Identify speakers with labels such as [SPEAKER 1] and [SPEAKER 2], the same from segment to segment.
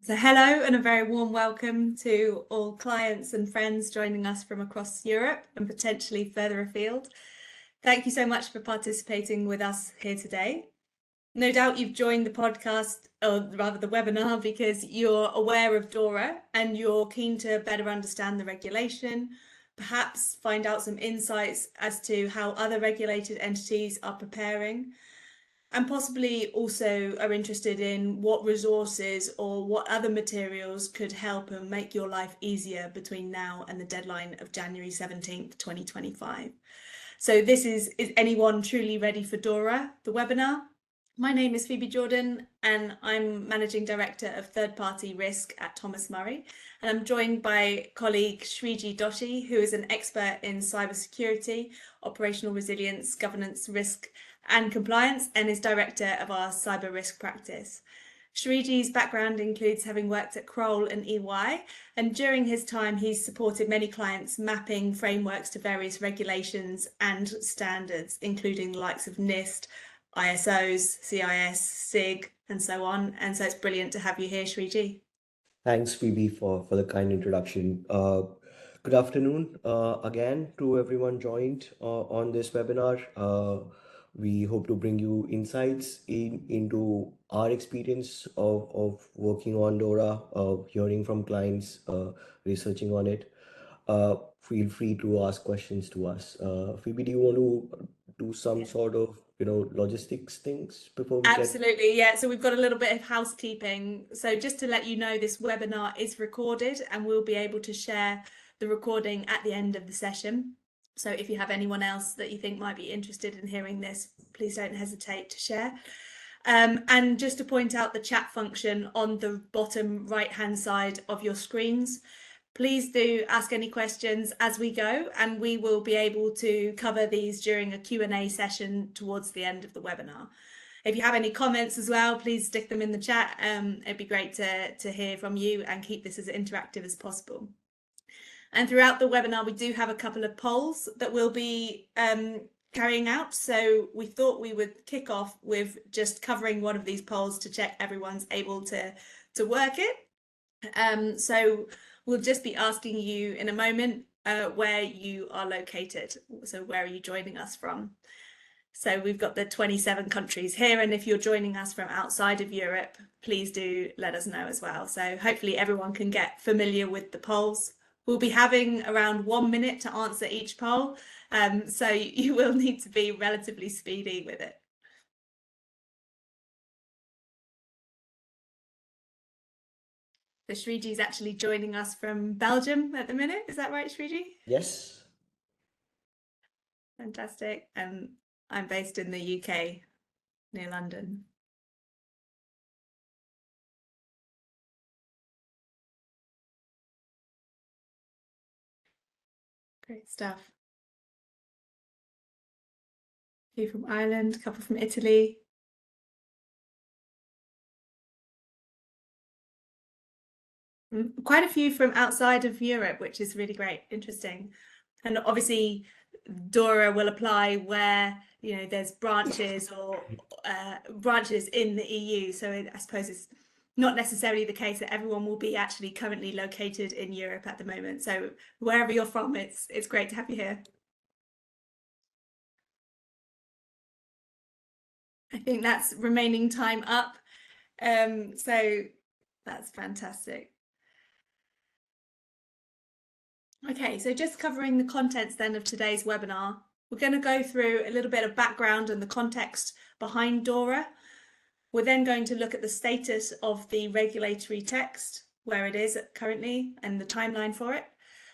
[SPEAKER 1] So hello and a very warm welcome to all clients and friends joining us from across Europe and potentially further afield. Thank you so much for participating with us here today. No doubt you've joined the podcast, or rather the webinar, because you're aware of DORA and you're keen to better understand the regulation, perhaps find out some insights as to how other regulated entities are preparing, and possibly also are interested in what resources or what other materials could help and make your life easier between now and the deadline of January 17th, 2025. So this is anyone truly ready for DORA, the webinar? My name is Phoebe Jordan and I'm Managing Director of Third Party Risk at Thomas Murray. And I'm joined by colleague Shreeji Doshi, who is an expert in cybersecurity, operational resilience, governance, risk and compliance, and is director of our cyber risk practice. Shreeji's background includes having worked at Kroll and EY, and during his time he's supported many clients mapping frameworks to various regulations and standards, including the likes of NIST, ISOs, CIS, SIG, and so on. And so it's brilliant to have you here, Shreeji.
[SPEAKER 2] Thanks, Phoebe, for the kind introduction. Good afternoon again to everyone joined on this webinar. We hope to bring you insights into our experience of working on DORA, hearing from clients, researching on it. Feel free to ask questions to us. Phoebe, do you want to do some sort of logistics things before we get?
[SPEAKER 1] Absolutely, yeah. So we've got a little bit of housekeeping. So just to let you know, this webinar is recorded and we'll be able to share the recording at the end of the session. So if you have anyone else that you think might be interested in hearing this, please don't hesitate to share. And just to point out the chat function on the bottom right-hand side of your screens. Please do ask any questions as we go, and we will be able to cover these during a Q&A session towards the end of the webinar. If you have any comments as well, please stick them in the chat. It'd be great to hear from you and keep this as interactive as possible. And throughout the webinar, we do have a couple of polls that we'll be carrying out. So we thought we would kick off with just covering one of these polls to check everyone's able to work it. So we'll just be asking you in a moment where you are located. So where are you joining us from? So we've got the 27 countries here, and if you're joining us from outside of Europe, please do let us know as well. So hopefully everyone can get familiar with the polls. We'll be having around 1 minute to answer each poll, so you will need to be relatively speedy with it. So Shreeji is actually joining us from Belgium at the minute. Is that right, Shreeji?
[SPEAKER 2] Yes.
[SPEAKER 1] Fantastic. And I'm based in the UK, near London. Great stuff. A few from Ireland, a couple from Italy. Quite a few from outside of Europe, which is really great, interesting. And obviously DORA will apply where there's branches or branches in the EU. So I suppose it's not necessarily the case that everyone will be actually currently located in Europe at the moment. So wherever you're from, it's great to have you here. I think that's remaining time up. So that's fantastic. Okay, so just covering the contents then of today's webinar, we're going to go through a little bit of background and the context behind DORA. We're then going to look at the status of the regulatory text, where it is currently and the timeline for it.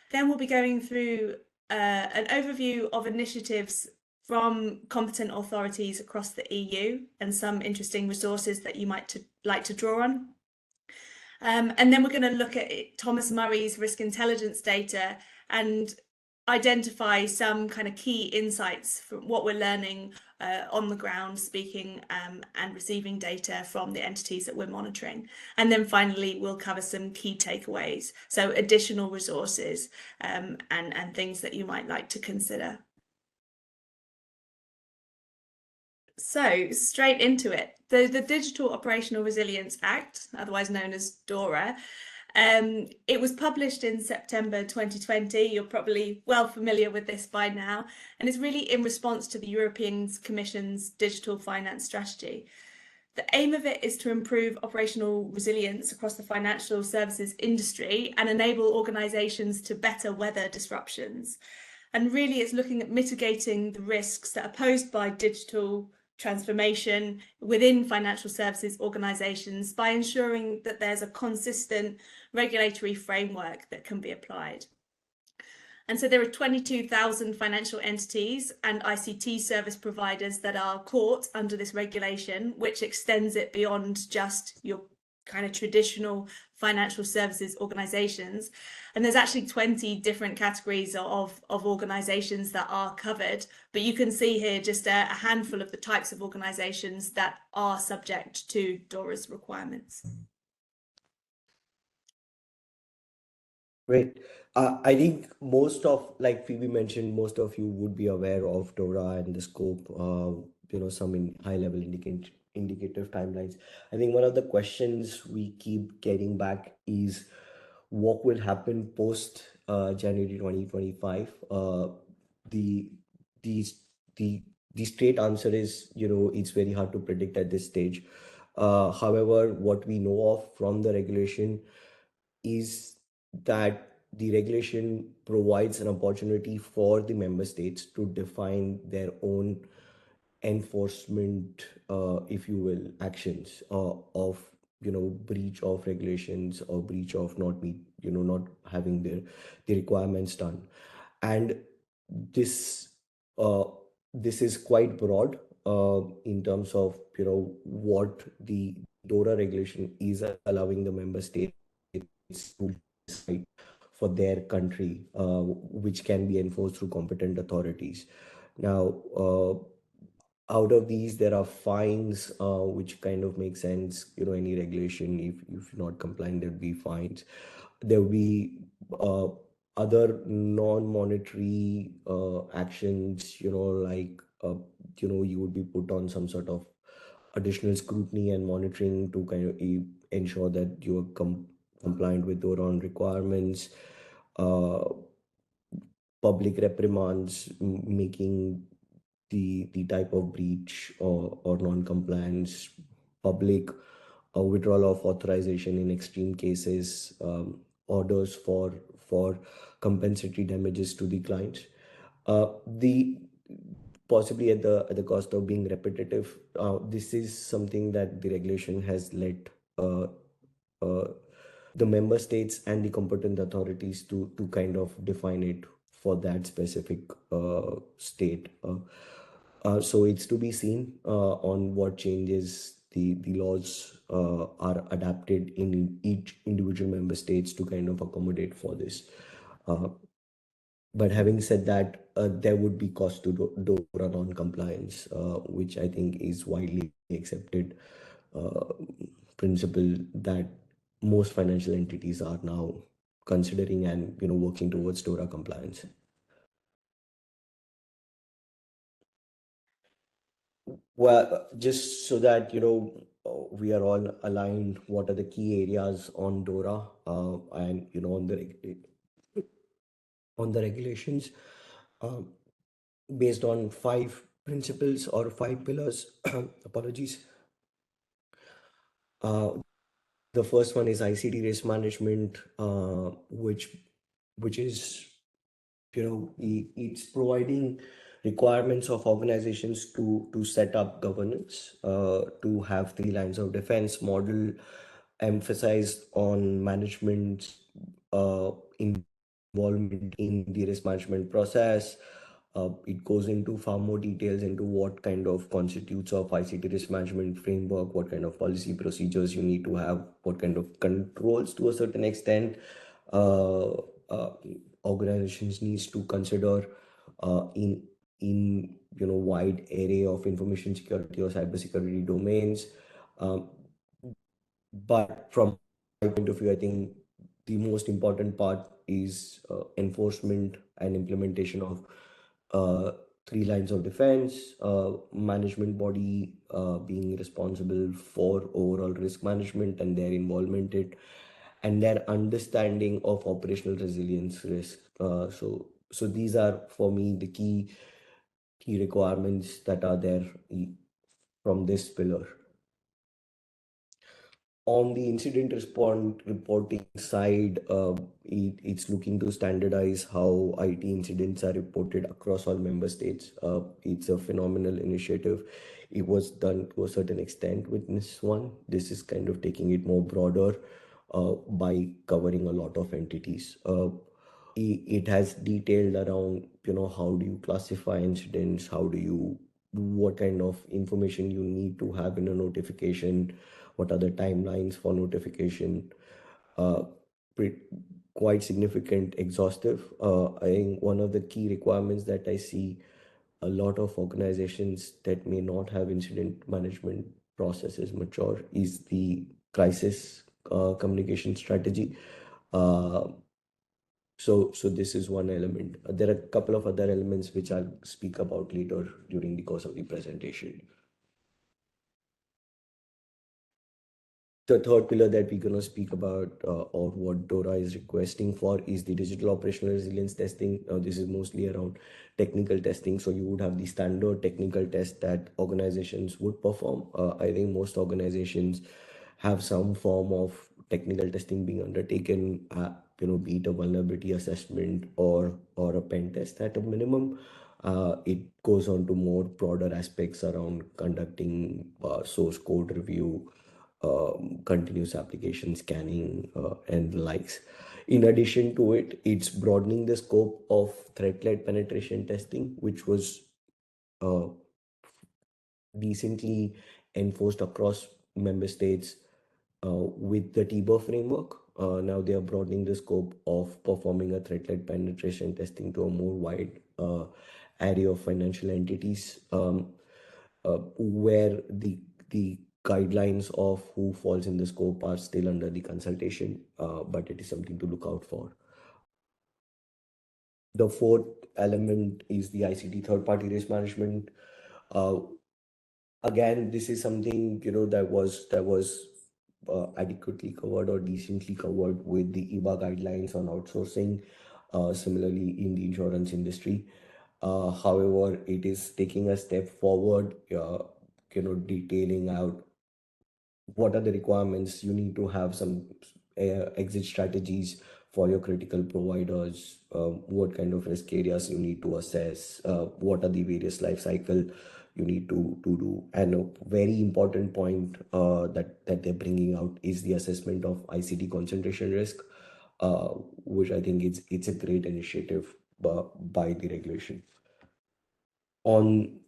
[SPEAKER 1] Then we'll be going through an overview of initiatives from competent authorities across the EU and some interesting resources that you might like to draw on. And then we're going to look at Thomas Murray's risk intelligence data and identify some kind of key insights from what we're learning on the ground, speaking and receiving data from the entities that we're monitoring. And then finally, we'll cover some key takeaways, so additional resources and things that you might like to consider. So, straight into it. The Digital Operational Resilience Act, otherwise known as DORA, it was published in September 2020. You're probably well familiar with this by now, and it's really in response to the European Commission's digital finance strategy. The aim of it is to improve operational resilience across the financial services industry and enable organisations to better weather disruptions. And really, it's looking at mitigating the risks that are posed by digital transformation within financial services organisations by ensuring that there's a consistent regulatory framework that can be applied. And so there are 22,000 financial entities and ICT service providers that are caught under this regulation, which extends it beyond just your kind of traditional financial services organizations. And there's actually 20 different categories of organizations that are covered. But you can see here just a handful of the types of organizations that are subject to DORA's requirements.
[SPEAKER 2] Great. I think most of, like Phoebe mentioned, most of you would be aware of DORA and the scope, some in high-level indicative timelines. I think one of the questions we keep getting back is what will happen post January 2025. The the the the straight answer is, it's very hard to predict at this stage. However, what we know of from the regulation is that the regulation provides an opportunity for the member states to define their own enforcement, if you will, actions of breach of regulations or breach of not having the requirements done. And this uh, this is quite broad in terms of what the DORA regulation is allowing the member states to decide for their country, which can be enforced through competent authorities. Now, out of these, there are fines, which kind of make sense. Any regulation, if you're not compliant, there'll be fines. There will be uh, other non-monetary actions, like you would be put on some sort of additional scrutiny and monitoring to kind of ensure that you are compliant with their own requirements. Uh, Public reprimands, making the type of breach or non-compliance public, withdrawal of authorization in extreme cases, orders for compensatory damages to the clients. The Possibly at the cost of being repetitive, this is something that the regulation has let uh, uh, the member states and the competent authorities to kind of define it for that specific state. So it's to be seen on what changes the laws are adapted in each individual member states to kind of accommodate for this. Uh, but having said that, there would be cost to DORA non-compliance, which I think is widely accepted uh, principle that most financial entities are now considering and working towards DORA compliance. Well, just so that we are all aligned, what are the key areas on DORA, and on the regulations, um, based on five principles or five pillars. Apologies. Uh, the first one is ICT risk management, which is it's providing requirements of organizations to set up governance, to have three lines of defense model, emphasized on management involvement in the risk management process. It goes into far more details into what kind of constitutes of ICT risk management framework, what kind of policy procedures you need to have, what kind of controls to a certain extent uh, uh, organizations needs to consider in wide array of information security or cybersecurity domains. Um, but from my point of view, I think the most important part is enforcement and implementation of three lines of defense, management body being responsible for overall risk management and their involvement in it, and their understanding of operational resilience risk. So these are for me the key requirements that are there from this pillar. On the incident response reporting side, it's looking to standardize how IT incidents are reported across all member states. It's a phenomenal initiative. It was done to a certain extent with this one. This is kind of taking it more broader by covering a lot of entities. It has detailed around, how do you classify incidents, what kind of information you need to have in a notification, what are the timelines for notification. uh, pre- Quite significant, exhaustive. I think one of the key requirements that I see a lot of organizations that may not have incident management processes mature is the crisis communication strategy. uh, so this is one element. There are a couple of other elements which I'll speak about later during the course of the presentation. The third pillar that we're going to speak about, or what DORA is requesting for, is the digital operational resilience testing. This is mostly around technical testing. So you would have the standard technical test that organizations would perform. I think most organizations have some form of technical testing being undertaken, be it a vulnerability assessment or a pen test at a minimum. It goes on to more broader aspects around conducting source code review, continuous application scanning, and the likes. In addition to it, it's broadening the scope of threat-led penetration testing, which was uh, recently enforced across member states with the TBOR framework. Now they are broadening the scope of performing a threat-led penetration testing to a more wide array of financial entities, where the guidelines of who falls in the scope are still under the consultation, but it is something to look out for. The fourth element is the ICT third-party risk management. Uh, Again, this is something, that was adequately covered or decently covered with the EBA guidelines on outsourcing. Similarly, in the insurance industry. However, it is taking a step forward, detailing out what are the requirements. You need to have some exit strategies for your critical providers, what kind of risk areas you need to assess, what are the various life cycle you need to do. And a very important point that they're bringing out is the assessment of ICT concentration risk, uh, which I think it's a great initiative by the regulation. On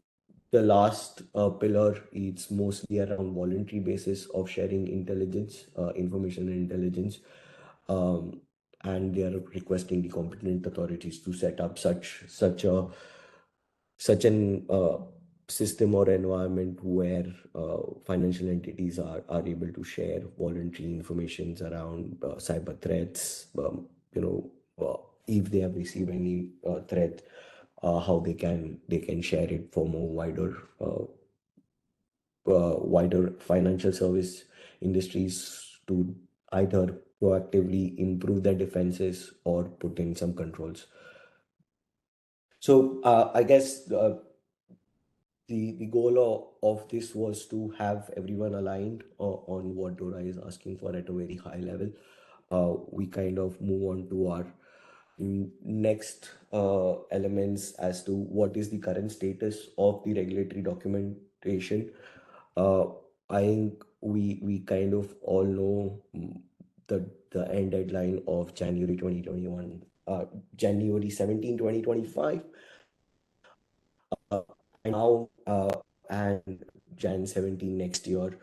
[SPEAKER 2] the last pillar, it's mostly around voluntary basis of sharing intelligence, information and intelligence. Um, and they are requesting the competent authorities to set up such an system or environment where financial entities are able to share voluntary informations around cyber threats, if they have received any threat, how they can share it for more wider financial service industries to either proactively improve their defenses or put in some controls. So I guess the goal of this was to have everyone aligned on what Dora is asking for at a very high level. We kind of move on to our next elements as to what is the current status of the regulatory documentation. Uh, I think we kind of all know the end deadline of January 2021, January 17, 2025. Now, and Jan 17 next year,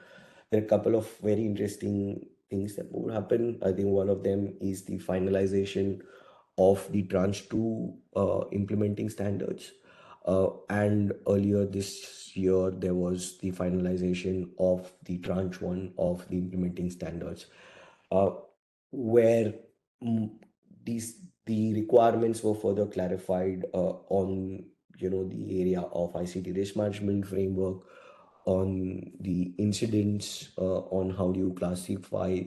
[SPEAKER 2] there are a couple of very interesting things that will happen. I think one of them is the finalization of the tranche 2 implementing standards. And earlier this year, there was the finalization of the tranche 1 of the implementing standards, uh, where mm, these the requirements were further clarified on the area of ICT risk management framework, on the incidents, on how do you classify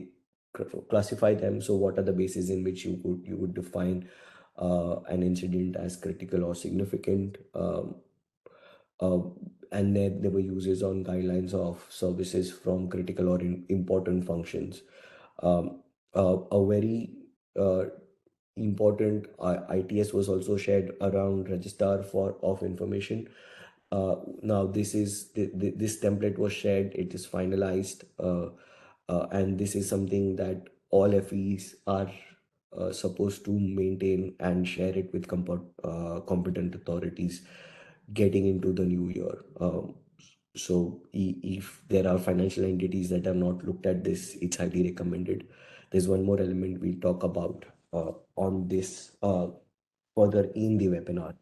[SPEAKER 2] them. So what are the bases in which you would define an incident as critical or significant? Uh, and then there were uses on guidelines of services from critical or important functions. A very uh, important ITS was also shared around register for of information. Now this template was shared, it is finalized, and this is something that all FEs are supposed to maintain and share it with competent authorities getting into the new year. So if there are financial entities that have not looked at this, it's highly recommended. There's one more element we'll talk about on this further in the webinar.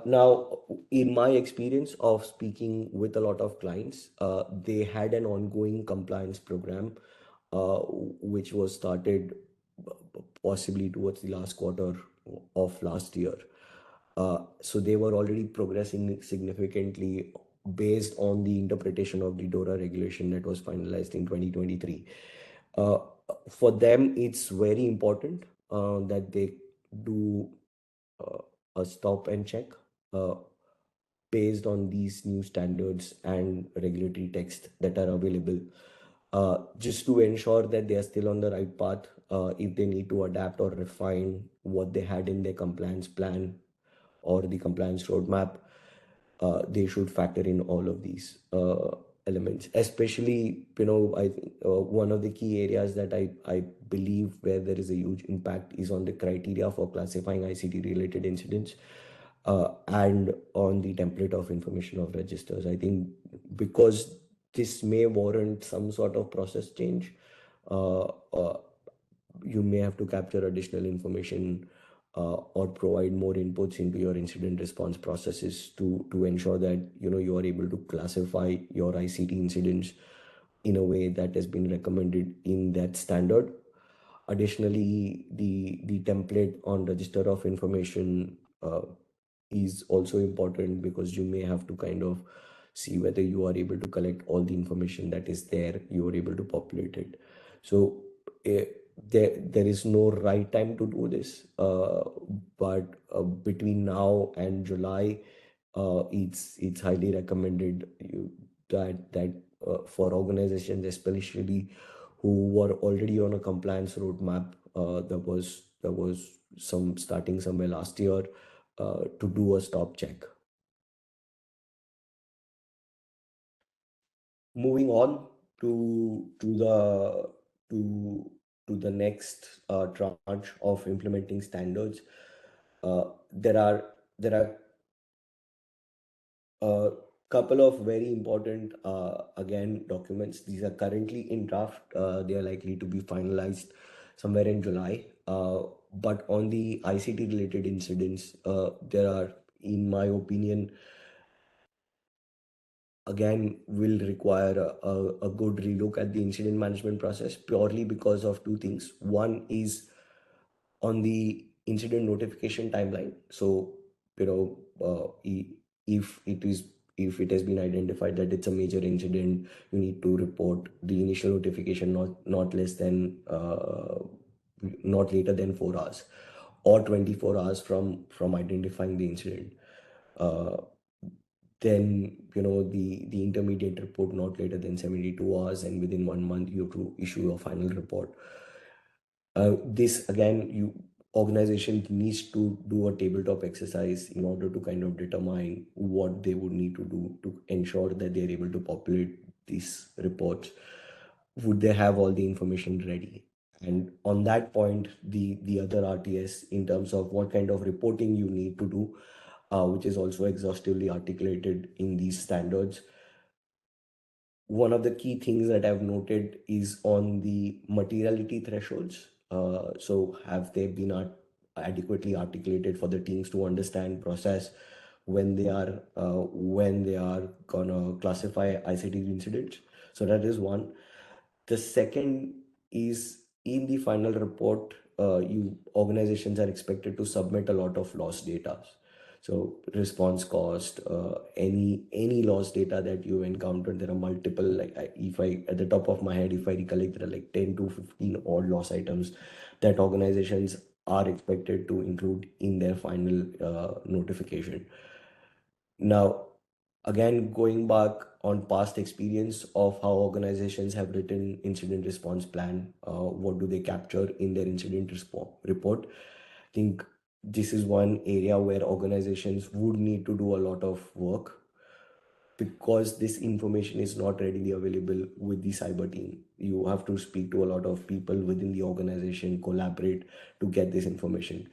[SPEAKER 2] Now, in my experience of speaking with a lot of clients, they had an ongoing compliance program, which was started possibly towards the last quarter of last year. So they were already progressing significantly based on the interpretation of the DORA regulation that was finalized in 2023. Uh, for them, it's very important that they do uh, a stop and check uh, based on these new standards and regulatory text that are available, just to ensure that they are still on the right path. If they need to adapt or refine what they had in their compliance plan or the compliance roadmap, they should factor in all of these elements. Especially, I think one of the key areas that I believe where there is a huge impact is on the criteria for classifying ICT related incidents, and on the template of information of registers. I think because this may warrant some sort of process change, uh, uh, you may have to capture additional information, or provide more inputs into your incident response processes to ensure that you are able to classify your ICT incidents in a way that has been recommended in that standard. Additionally, the template on register of information is also important, because you may have to kind of see whether you are able to collect all the information that is there, you are able to populate it. So eh, there is no right time to do this, but between now and July, it's highly recommended that for organizations especially who were already on a compliance roadmap, there was some starting somewhere last year, to do a stop check. Moving on to to the next tranche of implementing standards, there are a couple of very important, again, documents. These are currently in draft. They are likely to be finalized somewhere in July. But on the ICT related incidents, there are, in my opinion, again, will require a good relook at the incident management process, purely because of two things. One is on the incident notification timeline. So, if it is if it has been identified that it's a major incident, you need to report the initial notification not less than not later than 4 hours, or 24 hours from identifying the incident. Uh, then the intermediate report not later than 72 hours, and within 1 month you have to issue a final report. This again, you organization needs to do a tabletop exercise in order to kind of determine what they would need to do to ensure that they're able to populate these reports. Would they have all the information ready? And on that point, the other RTS, in terms of what kind of reporting you need to do, which is also exhaustively articulated in these standards. One of the key things that I've noted is on the materiality thresholds. So have they been adequately articulated for the teams to understand, process when they are gonna classify ICT incidents? So that is one. The second is, in the final report, you organizations are expected to submit a lot of loss data. So response cost, any loss data that you encountered, there are multiple, like if I, at the top of my head, if I recollect, there are like 10 to 15 odd loss items that organizations are expected to include in their final notification. Now, again, going back on past experience of how organizations have written incident response plan, what do they capture in their incident report? I think this is one area where organizations would need to do a lot of work because this information is not readily available with the cyber team. You have to speak to a lot of people within the organization, collaborate to get this information.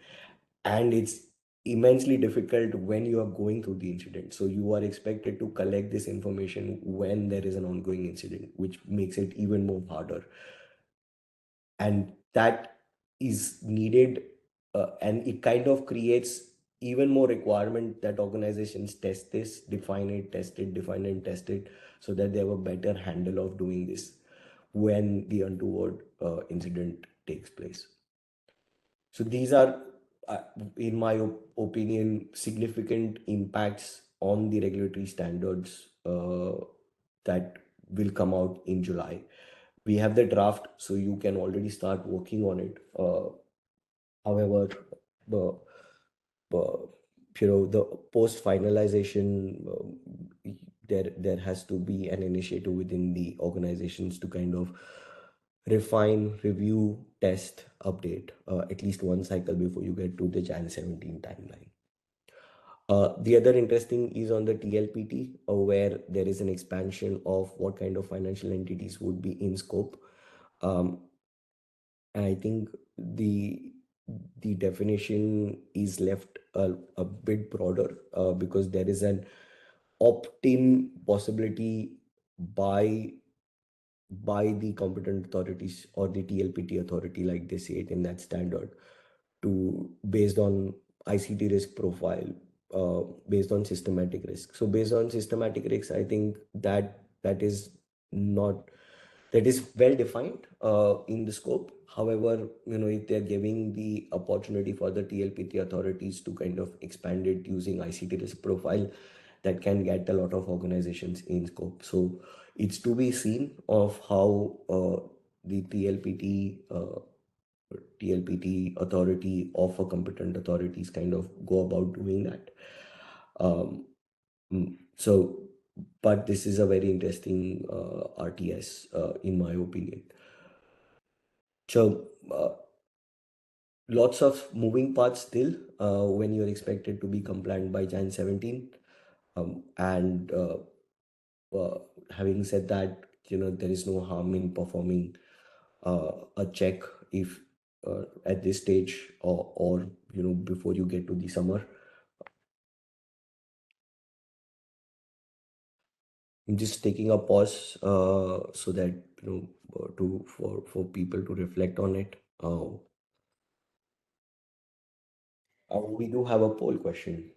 [SPEAKER 2] And it's immensely difficult when you are going through the incident. So you are expected to collect this information when there is an ongoing incident, which makes it even more harder. And that is needed, and it kind of creates even more requirement that organizations test this, define it, test it, define and test it, so that they have a better handle of doing this when the untoward incident takes place. So these are, uh, in my opinion, significant impacts on the regulatory standards that will come out in July. We have the draft, so you can already start working on it. However, the the post finalization, there has to be an initiative within the organizations to kind of refine, review, test, update at least one cycle before you get to the Jan 17 timeline. The other interesting is on the TLPT, where there is an expansion of what kind of financial entities would be in scope. Um, and I think the definition is left a bit broader because there is an opt-in possibility by the competent authorities or the TLPT authority, like they say it in that standard, to based on ICT risk profile, based on systematic risk. So based on systematic risks, I think that is not, that is well defined in the scope. However, if they're giving the opportunity for the TLPT authorities to kind of expand it using ICT risk profile, that can get a lot of organizations in scope. So it's to be seen of how the TLPT authority of a competent authorities kind of go about doing that. Um, so, but this is a very interesting RTS in my opinion. So, lots of moving parts still when you're expected to be compliant by Jan 17. And having said that, there is no harm in performing a check if at this stage, or before you get to the summer. I'm just taking a pause so that to for people to reflect on it. We do have a poll question.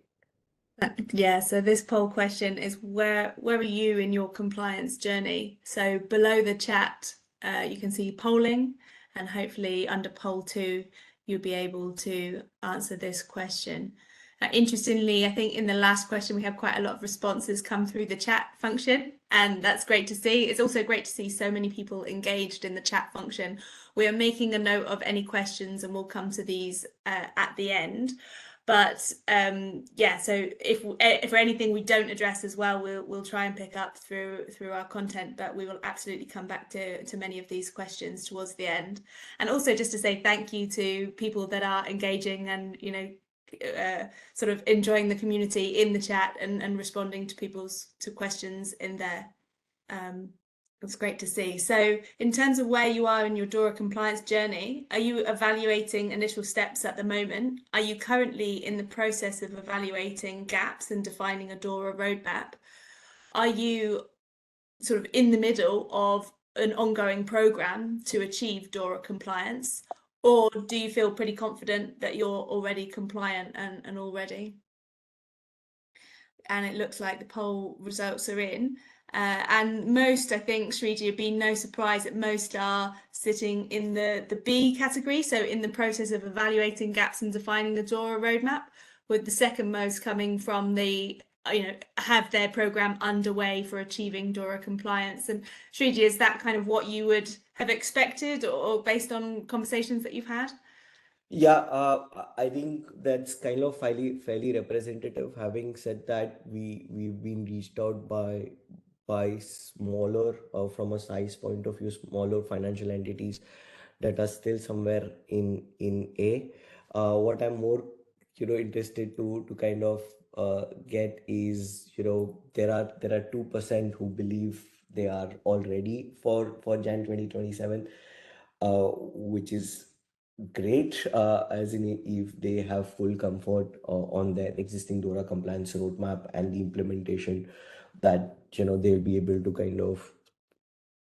[SPEAKER 1] Yeah, so this poll question is where are you in your compliance journey? So below the chat, you can see polling, and hopefully under poll 2, you'll be able to answer this question. Interestingly, I think in the last question, we had quite a lot of responses come through the chat function, and that's great to see. It's also great to see so many people engaged in the chat function. We are making a note of any questions, and we'll come to these at the end. But yeah, so if for anything we don't address as well, we'll try and pick up through our content, but we will absolutely come back to many of these questions towards the end. And also just to say thank you to people that are engaging and sort of enjoying the community in the chat and responding to people's questions in there. It's great to see. So in terms of where you are in your DORA compliance journey, are you evaluating initial steps at the moment? Are you currently in the process of evaluating gaps and defining a DORA roadmap? Are you sort of in the middle of an ongoing program to achieve DORA compliance? Or do you feel pretty confident that you're already compliant and all ready? And it looks like the poll results are in. And most, I think, Shreeji, would be no surprise that most are sitting in the B category, so in the process of evaluating gaps and defining the DORA roadmap, with the second most coming from the have their program underway for achieving DORA compliance. And Shreeji, is that kind of what you would have expected, or based on conversations that you've had?
[SPEAKER 2] Yeah, I think that's kind of fairly representative. Having said that, we've been reached out by smaller, from a size point of view, smaller financial entities that are still somewhere in A. What I'm more, interested to kind of get is, there are 2% who believe they are all ready for Jan 2027, which is great, as in if they have full comfort on their existing DORA compliance roadmap and the implementation, that they'll be able to kind of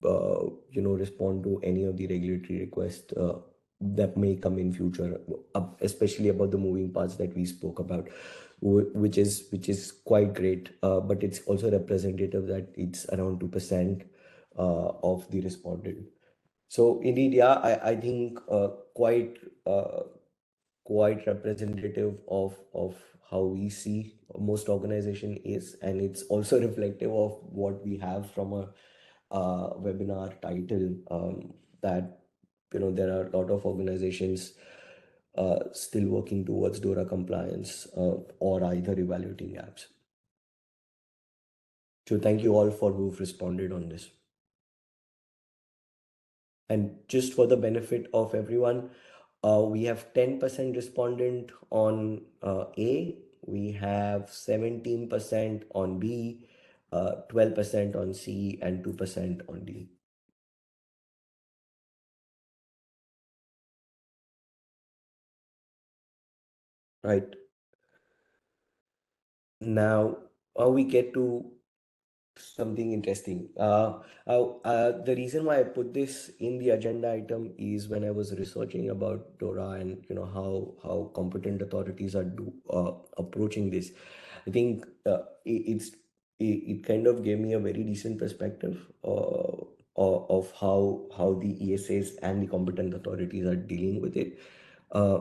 [SPEAKER 2] respond to any of the regulatory requests that may come in future, especially about the moving parts that we spoke about, which is quite great. But it's also representative that it's around 2% of the respondent. So indeed, yeah, I think uh, quite representative of how we see most organization is, and it's also reflective of what we have from a webinar title, that there are a lot of organizations still working towards DORA compliance, or either evaluating gaps. So thank you all for who've responded on this. And just for the benefit of everyone, we have 10% respondent on A, we have 17% on B, 12% on C, and 2% on D. Right. Now, we get to something interesting. The reason why I put this in the agenda item is when I was researching about DORA, and how competent authorities are approaching this. I think it kind of gave me a very decent perspective of how the ESAs and the competent authorities are dealing with it. Uh,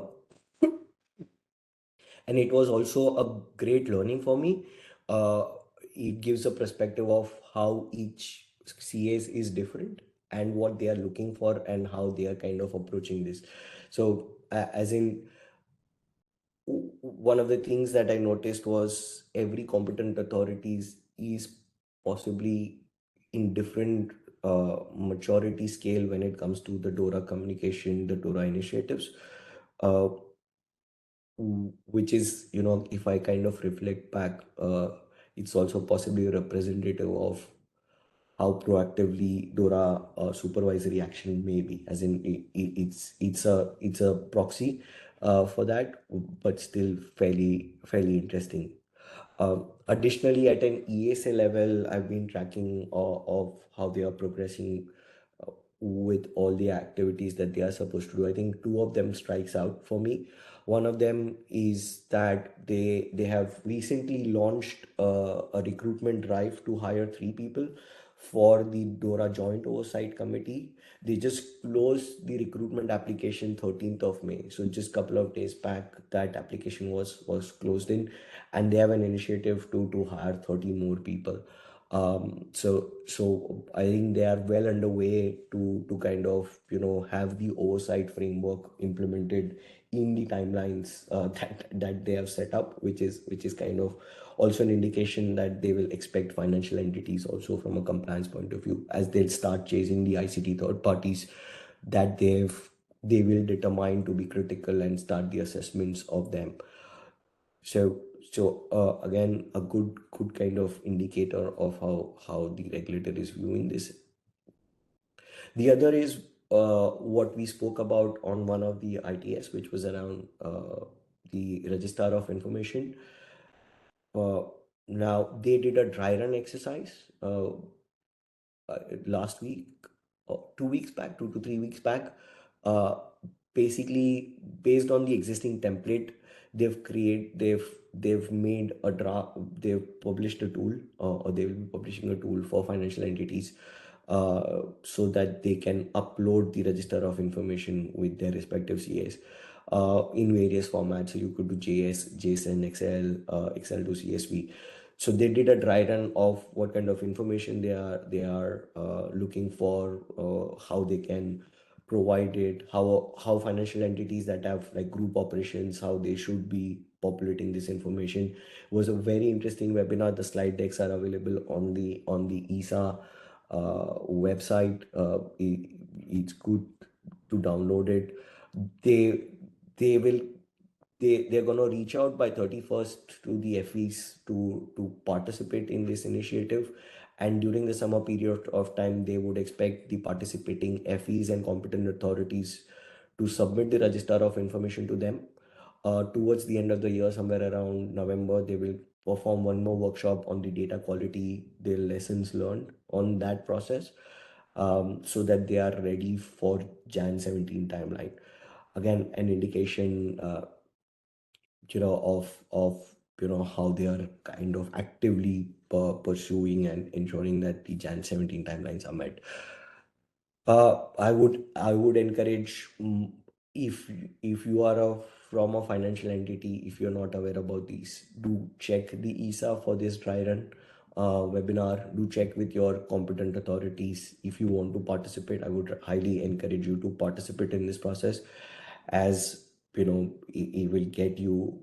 [SPEAKER 2] and it was also a great learning for me. uh, it gives a perspective of how each CAs is different, and what they are looking for, and how they are kind of approaching this. So as in, one of the things that I noticed was every competent authorities is possibly in different maturity scale when it comes to the DORA communication, the DORA initiatives. uh, which is, if I kind of reflect back, it's also possibly representative of how proactively DORA supervisory action may be, as in it's a proxy for that, but still fairly interesting. Additionally, at an ESA level, I've been tracking of how they are progressing with all the activities that they are supposed to do. I think two of them strikes out for me. One of them is that they have recently launched a recruitment drive to hire 3 people for the DORA Joint Oversight Committee. They just closed the recruitment application 13th of May. So just a couple of days back, that application was closed in, and they have an initiative to hire 30 more people. So I think they are well underway to kind of have the oversight framework implemented in the timelines that they have set up, which is kind of also an indication that they will expect financial entities also from a compliance point of view, as they'll start chasing the ICT third parties that they will determine to be critical, and start the assessments of them. So again, a good kind of indicator of how the regulator is viewing this. The other is what we spoke about on one of the ITS, which was around the Registrar of Information. Uh, Now they did a dry run exercise last week, 2 weeks back, 2 to 3 weeks back. Uh, Basically, based on the existing template, they've made a draft. They've published a tool, or they will be publishing a tool for financial entities, so that they can upload the register of information with their respective CAs. in various formats. So you could do JS, JSON, Excel, Excel to CSV. So they did a dry run of what kind of information they are looking for, how they can provide it, how financial entities that have like group operations, how they should be populating this information. It was a very interesting webinar. The slide decks are available on the ESA website. It's good to download it. They they will they're gonna reach out by 31st to the FEs to participate in this initiative. And during the summer period of time, they would expect the participating FEs and competent authorities to submit the register of information to them. Towards the end of the year, somewhere around November, they will perform one more workshop on the data quality, their lessons learned on that process, so that they are ready for Jan 17 timeline. Again, an indication, how they are kind of actively pursuing and ensuring that the Jan 17 timelines are met. I would encourage, if you are from a financial entity, if you're not aware about these, do check the ESA for this dry run webinar. Do check with your competent authorities if you want to participate. I would highly encourage you to participate in this process, as it will get you.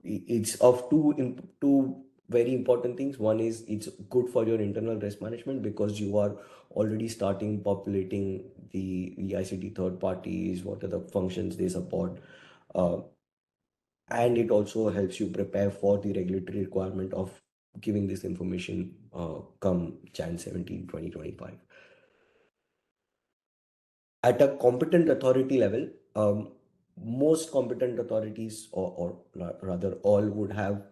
[SPEAKER 2] It's of two very important things. One is it's good for your internal risk management, because you are already starting populating the ICT third parties, what are the functions they support, uh, and it also helps you prepare for the regulatory requirement of giving this information come Jan 17 2025. At a competent authority level, most competent authorities, or rather all, would have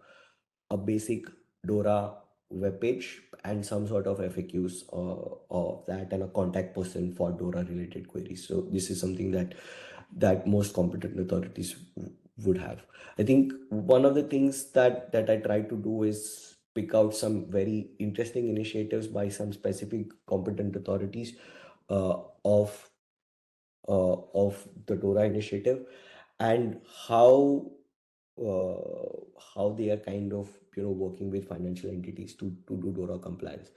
[SPEAKER 2] a basic DORA webpage and some sort of FAQs of that, and a contact person for DORA related queries. So this is something that most competent authorities would have. I think one of the things that I try to do is pick out some very interesting initiatives by some specific competent authorities uh, of of the DORA initiative, and uh, how they are kind of working with financial entities to do DORA compliance.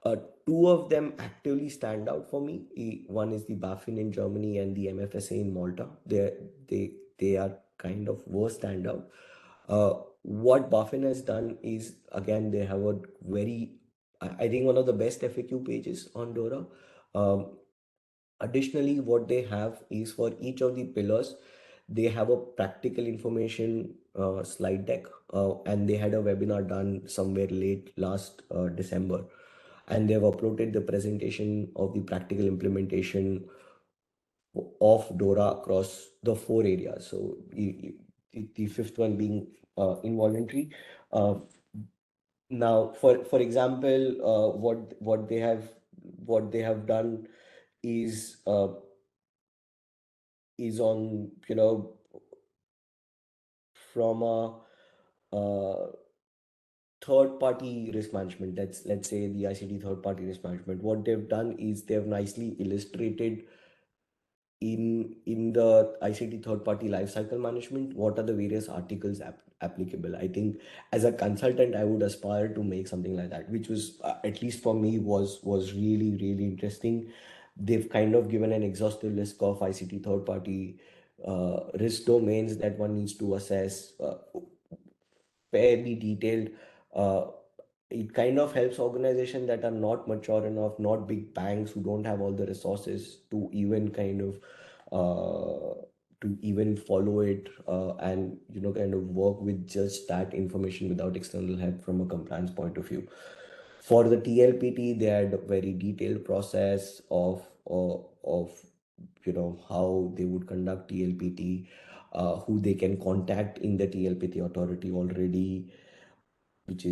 [SPEAKER 2] Uh, Two of them actively stand out for me. One is the BaFin in Germany and the MFSA in Malta. They are kind of worst standout. What BaFin has done is, again, they have a very, I think, one of the best FAQ pages on DORA. Um, Additionally, what they have is, for each of the pillars, they have a practical information slide deck, and they had a webinar done somewhere late last December, and they've uploaded the presentation of the practical implementation of DORA across the four areas. So the fifth one being involuntary. Uh, Now, for example, what they have done is, on, from a third party risk management. Let's say the ICT third party risk management. What they've done is they've nicely illustrated in the ICT third party lifecycle management what are the various articles applicable. I think, as a consultant, I would aspire to make something like that, which was, at least for me, was really really interesting. They've kind of given an exhaustive list of ICT third party risk domains that one needs to assess, fairly detailed. Uh, it kind of helps organizations that are not mature enough, not big banks who don't have all the resources to even follow it, and kind of work with just that information without external help from a compliance point of view. For the TLPT, they had a very detailed process of how they would conduct TLPT, who they can contact in the TLPT authority already, which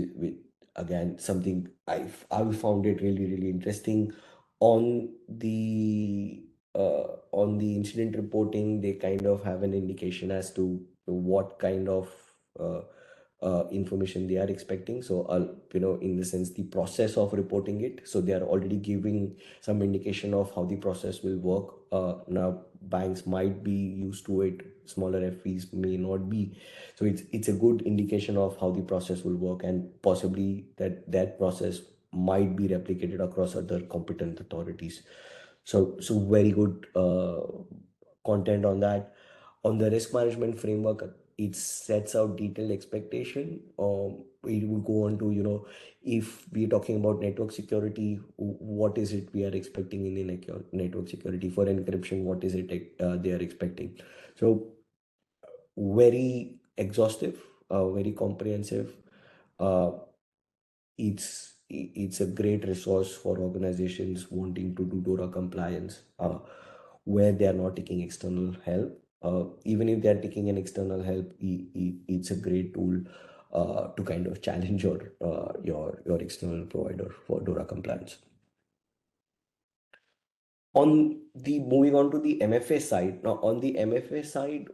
[SPEAKER 2] again, something I found it really really interesting. On the incident reporting, they kind of have an indication as to what kind of uh, information they are expecting. So, in the sense, the process of reporting it. So they are already giving some indication of how the process will work. Now, banks might be used to it, smaller FPs may not be. So it's a good indication of how the process will work, and possibly that process might be replicated across other competent authorities. So very good content on that. On the risk management framework, it sets out detailed expectation. It will go on to, if we're talking about network security, what is it we are expecting in the network security? For encryption, what is it they are expecting? So very exhaustive, very comprehensive. Uh, it's a great resource for organizations wanting to do DORA compliance, where they are not taking external help. Even if they are taking an external help, it's a great tool to kind of challenge your external provider for DORA compliance. Moving on to the MFA side. Now, on the MFA side,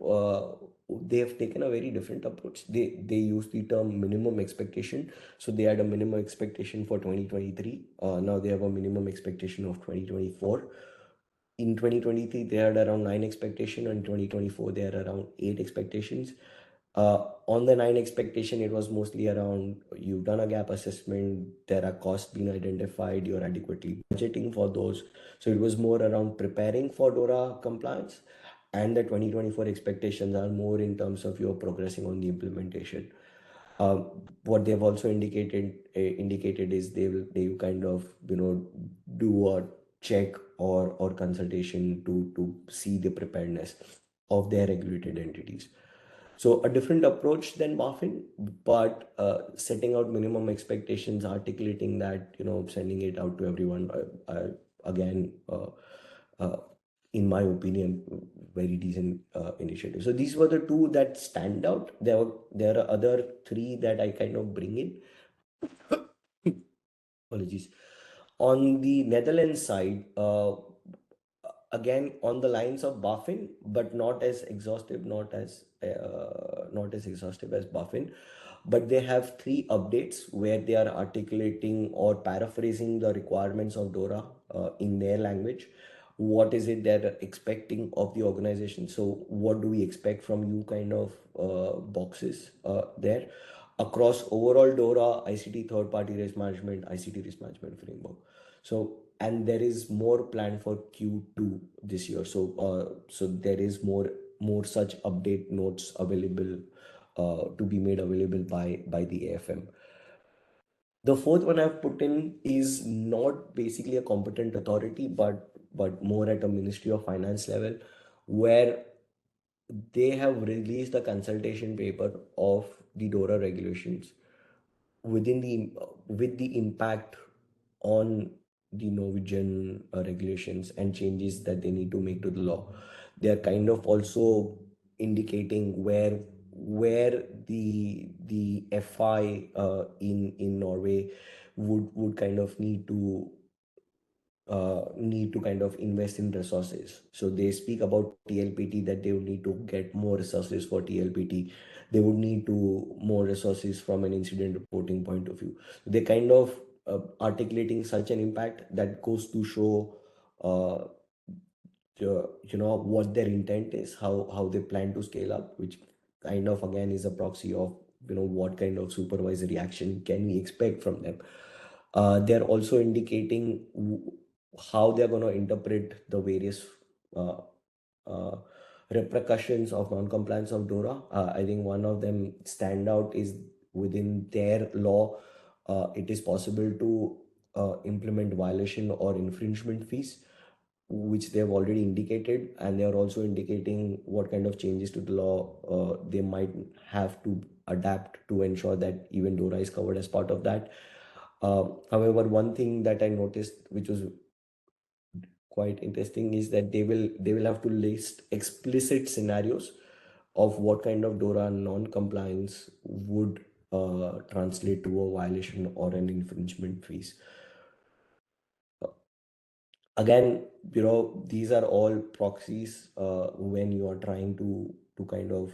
[SPEAKER 2] they have taken a very different approach. They use the term minimum expectation. So they had a minimum expectation for 2023. Now they have a minimum expectation of 2024. In 2023, they had around 9 expectation, and in 2024, they had around 8 expectations. On the 9 expectation, it was mostly around you've done a gap assessment, there are costs being identified, you're adequately budgeting for those. So it was more around preparing for DORA compliance, and the 2024 expectations are more in terms of you're progressing on the implementation. What they've also indicated is they will kind of do a check or consultation to see the preparedness of their regulated entities. So a different approach than BaFin, but setting out minimum expectations, articulating that, sending it out to everyone. Again, in my opinion, very decent initiative. So these were the two that stand out. There are other three that I kind of bring in. Apologies. On the Netherlands side, again on the lines of BaFin, but not as exhaustive, not as exhaustive as BaFin. But they have three updates where they are articulating or paraphrasing the requirements of DORA in their language. What is it they're expecting of the organization? So what do we expect from you kind of boxes there across overall DORA, ICT third party risk management, ICT risk management framework. So, and there is more planned for Q2 this year. So there is more such update notes available to be made available by the AFM. The fourth one I've put in is not basically a competent authority, but more at a Ministry of Finance level, where they have released a consultation paper of the DORA regulations within the with the impact on the Norwegian regulations and changes that they need to make to the law. They are kind of also indicating where the FI in Norway would kind of need to kind of invest in resources. So they speak about TLPT, that they would need to get more resources for TLPT. They would need to more resources from an incident reporting point of view. They kind of articulating such an impact that goes to show uh, what their intent is, how they plan to scale up, which kind of again is a proxy of what kind of supervisory action can we expect from them. They're also indicating how they're going to interpret the various uh, uh, repercussions of non-compliance of DORA. I think one of them stand out is within their law, it is possible to implement violation or infringement fees, which they have already indicated, and they are also indicating what kind of changes to the law they might have to adapt to ensure that even DORA is covered as part of that. However, one thing that I noticed, which was quite interesting, is that they will have to list explicit scenarios of what kind of DORA non-compliance would translate to a violation or an infringement fees. Again, these are all proxies when you are trying to kind of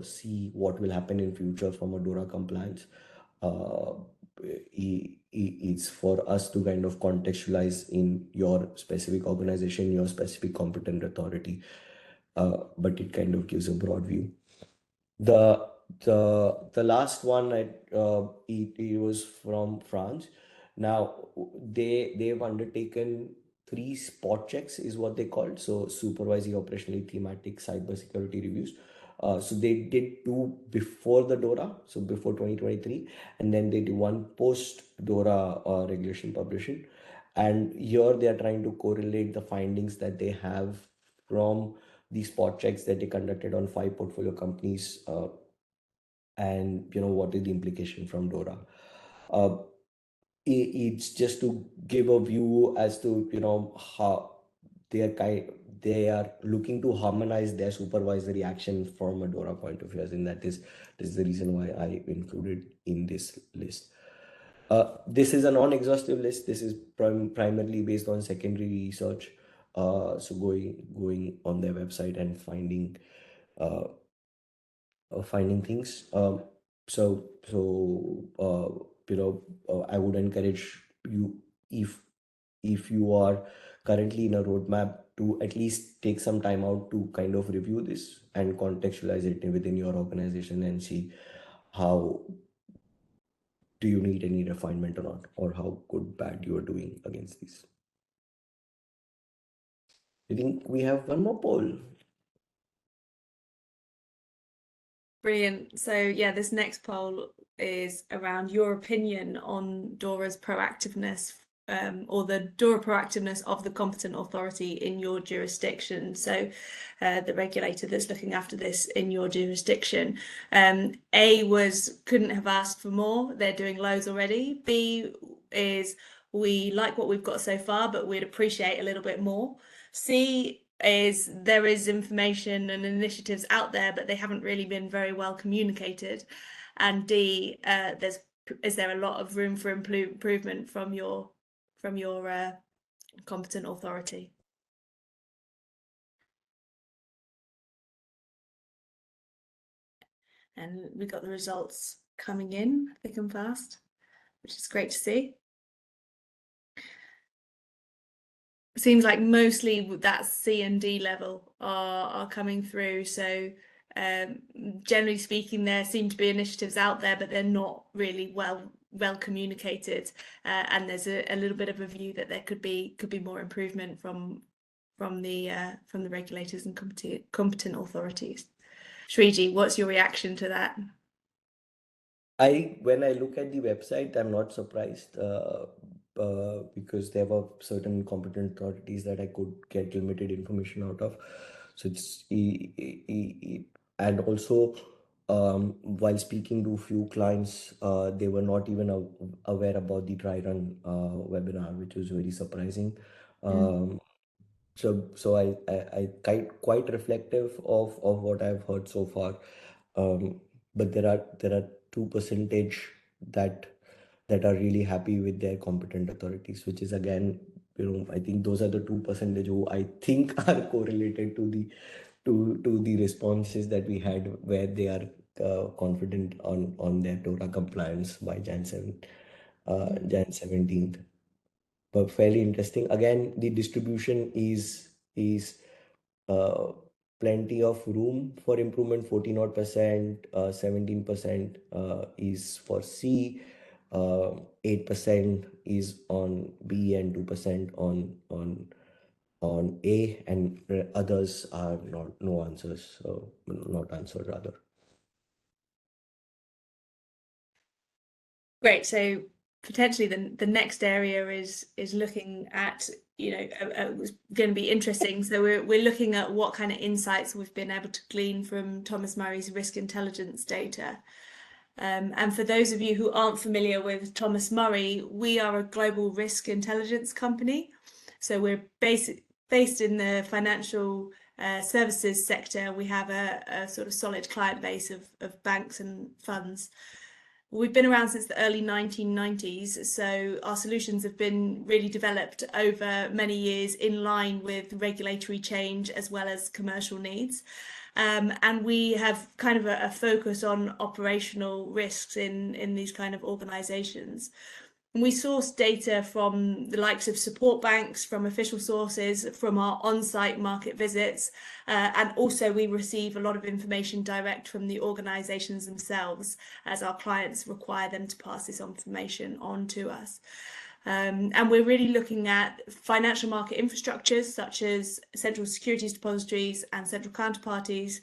[SPEAKER 2] see what will happen in future from a DORA compliance. uh, it's for us to kind of contextualize in your specific organization, your specific competent authority. but it kind of gives a broad view. The the last one it was from France. Now they've undertaken three spot checks is what they called. So supervisory, operationally, thematic, cybersecurity reviews. So they did two before the DORA, so before 2023, and then they did one post DORA regulation publication. And here they are trying to correlate the findings that they have from the spot checks that they conducted on five portfolio companies, and what is the implication from DORA. Uh, it's just to give a view as to how they are they are looking to harmonize their supervisory action from a DORA point of view. As in that is the reason why I included in this list. This is a non-exhaustive list. This is primarily based on secondary research. So going on their website and uh, finding things. I would encourage you, if you are currently in a roadmap, to at least take some time out to kind of review this and contextualize it within your organization and see how do you need any refinement or not, or how good bad you are doing against these. I think we have one more poll.
[SPEAKER 1] Brilliant. So yeah, this next poll is around your opinion on DORA's proactiveness, or the DORA proactiveness of the competent authority in your jurisdiction. So the regulator that's looking after this in your jurisdiction. A was couldn't have asked for more. They're doing loads already. B is we like what we've got so far, but we'd appreciate a little bit more. C is there is information and initiatives out there, but they haven't really been very well communicated. And D, is there a lot of room for improvement from your competent authority? And we got the results coming in thick and fast, which is great to see. Seems like mostly that C and D level are coming through. So generally speaking, there seem to be initiatives out there, but they're not really well communicated. And there's a little bit of a view that there could be more improvement from the regulators and competent authorities. Shreeji, what's your reaction to that?
[SPEAKER 2] When I look at the website, I'm not surprised, because there were certain competent authorities that I could get limited information out of. So and also, while speaking to a few clients, they were not even aware about the dry run webinar, which was very surprising. Um, I quite reflective of what I've heard so far. But there are 2% that that are really happy with their competent authorities, which is again, I think those are the 2% who I think are correlated to the responses that we had, where they are confident on their DORA compliance by Jan 17th. But fairly interesting. Again, the distribution is uh, plenty of room for improvement. 14 odd percent, 17% is for C, 8% is on B, and 2% on A, and others are not no answers, so not answered rather.
[SPEAKER 1] Great. So potentially the next area is looking at, it's going to be interesting. So we're looking at what kind of insights we've been able to glean from Thomas Murray's risk intelligence data. And for those of you who aren't familiar with Thomas Murray, we are a global risk intelligence company. So we're based in the financial services sector. We have a sort of solid client base of banks and funds. We've been around since the early 1990s, so our solutions have been really developed over many years in line with regulatory change as well as commercial needs. And we have kind of a focus on operational risks in these kind of organizations. And we source data from the likes of support banks, from official sources, from our on-site market visits, and also we receive a lot of information direct from the organisations themselves, as our clients require them to pass this information on to us. And we're really looking at financial market infrastructures such as central securities depositories and central counterparties,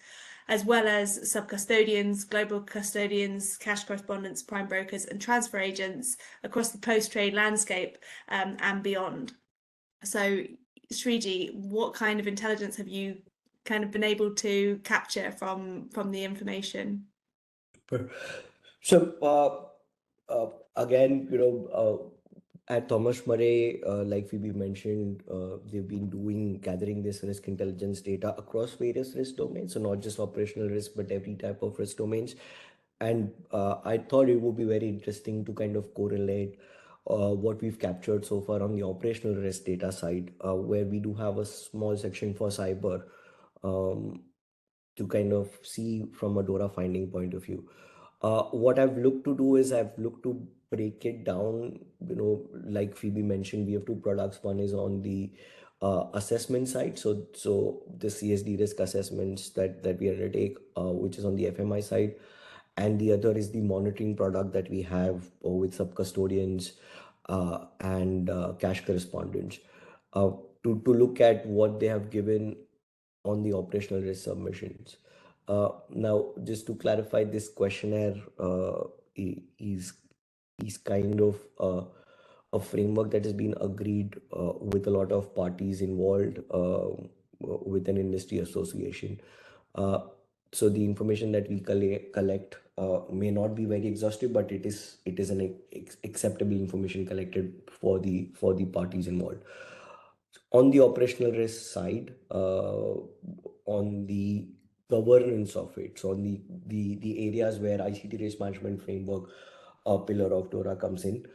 [SPEAKER 1] as well as sub-custodians, global custodians, cash correspondents, prime brokers, and transfer agents across the post-trade landscape and beyond. So, Shreeji, what kind of intelligence have you kind of been able to capture from the information?
[SPEAKER 2] So, again, at Thomas Murray, like Phoebe mentioned, they've been gathering this risk intelligence data across various risk domains. So not just operational risk, but every type of risk domains. And I thought it would be very interesting to kind of correlate what we've captured so far on the operational risk data side, where we do have a small section for cyber, um, to kind of see from a DORA finding point of view. What I've looked to do is I've looked to break it down. Like Phoebe mentioned, we have two products. One is on the assessment side, so the CSD risk assessments that we undertake, which is on the FMI side, and the other is the monitoring product that we have with sub custodians and cash correspondents, uh, to look at what they have given on the operational risk submissions. Now, just to clarify, this questionnaire is kind of a framework that has been agreed with a lot of parties involved with an industry association. Uh, so the information that we collect may not be very exhaustive, but it is an acceptable information collected for the parties involved. On the operational risk side, on the governance of it, so on the areas where ICT risk management framework, pillar of DORA comes in,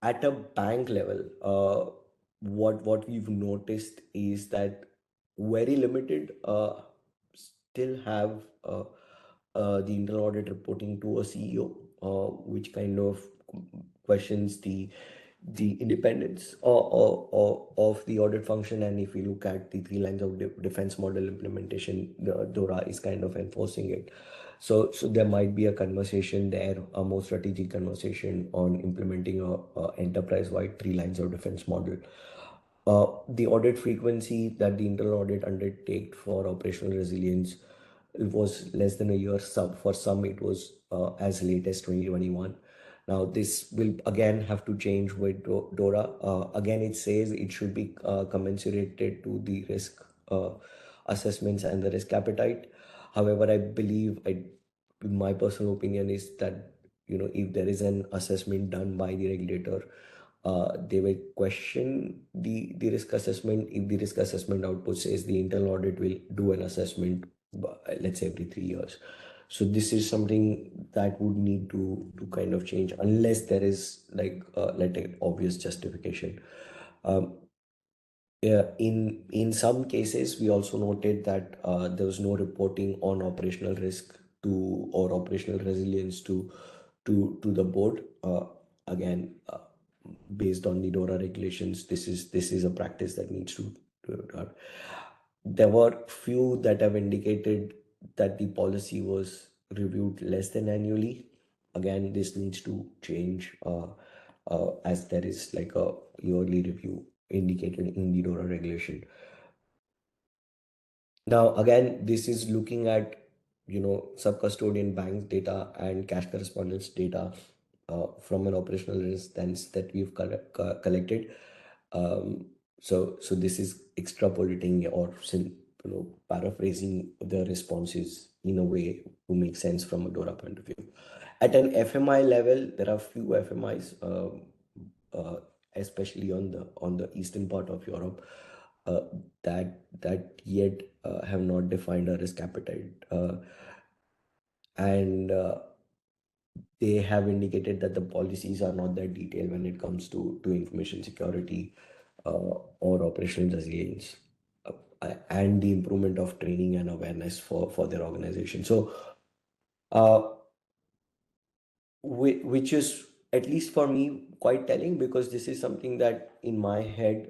[SPEAKER 2] at a bank level, what we've noticed is that very limited still have the internal audit reporting to a CEO, which kind of questions the independence of the audit function. And if we look at the three lines of defense model implementation, the DORA is kind of enforcing it. So there might be a conversation there, a more strategic conversation on implementing a enterprise-wide three lines of defense model. The audit frequency that the internal audit undertake for operational resilience, it was less than a year. For some, it was as late as 2021. Now, this will again have to change with DORA. Again, it says it should be commensurated to the risk assessments and the risk appetite. However, I believe, my personal opinion is that, if there is an assessment done by the regulator, they will question the risk assessment. If the risk assessment output says the internal audit will do an assessment, let's say every 3 years. So this is something that would need to kind of change, unless there is like an obvious justification. Um, yeah, in some cases, we also noted that there was no reporting on operational risk to or operational resilience to the board. Again, based on the DORA regulations, this is a practice that needs to done. There were few that have indicated that the policy was reviewed less than annually. Again, this needs to change, as there is like a yearly review indicated in the DORA regulation. Now, again, this is looking at, sub-custodian bank data and cash correspondence data from an operational instance that we've collected. So this is extrapolating or paraphrasing the responses in a way to make sense from a DORA point of view. At an FMI level, there are few FMIs, uh, especially on the eastern part of Europe, uh, that yet have not defined a risk appetite, and they have indicated that the policies are not that detailed when it comes to information security or operational resilience, and the improvement of training and awareness for their organization. So, which is at least for me, quite telling, because this is something that in my head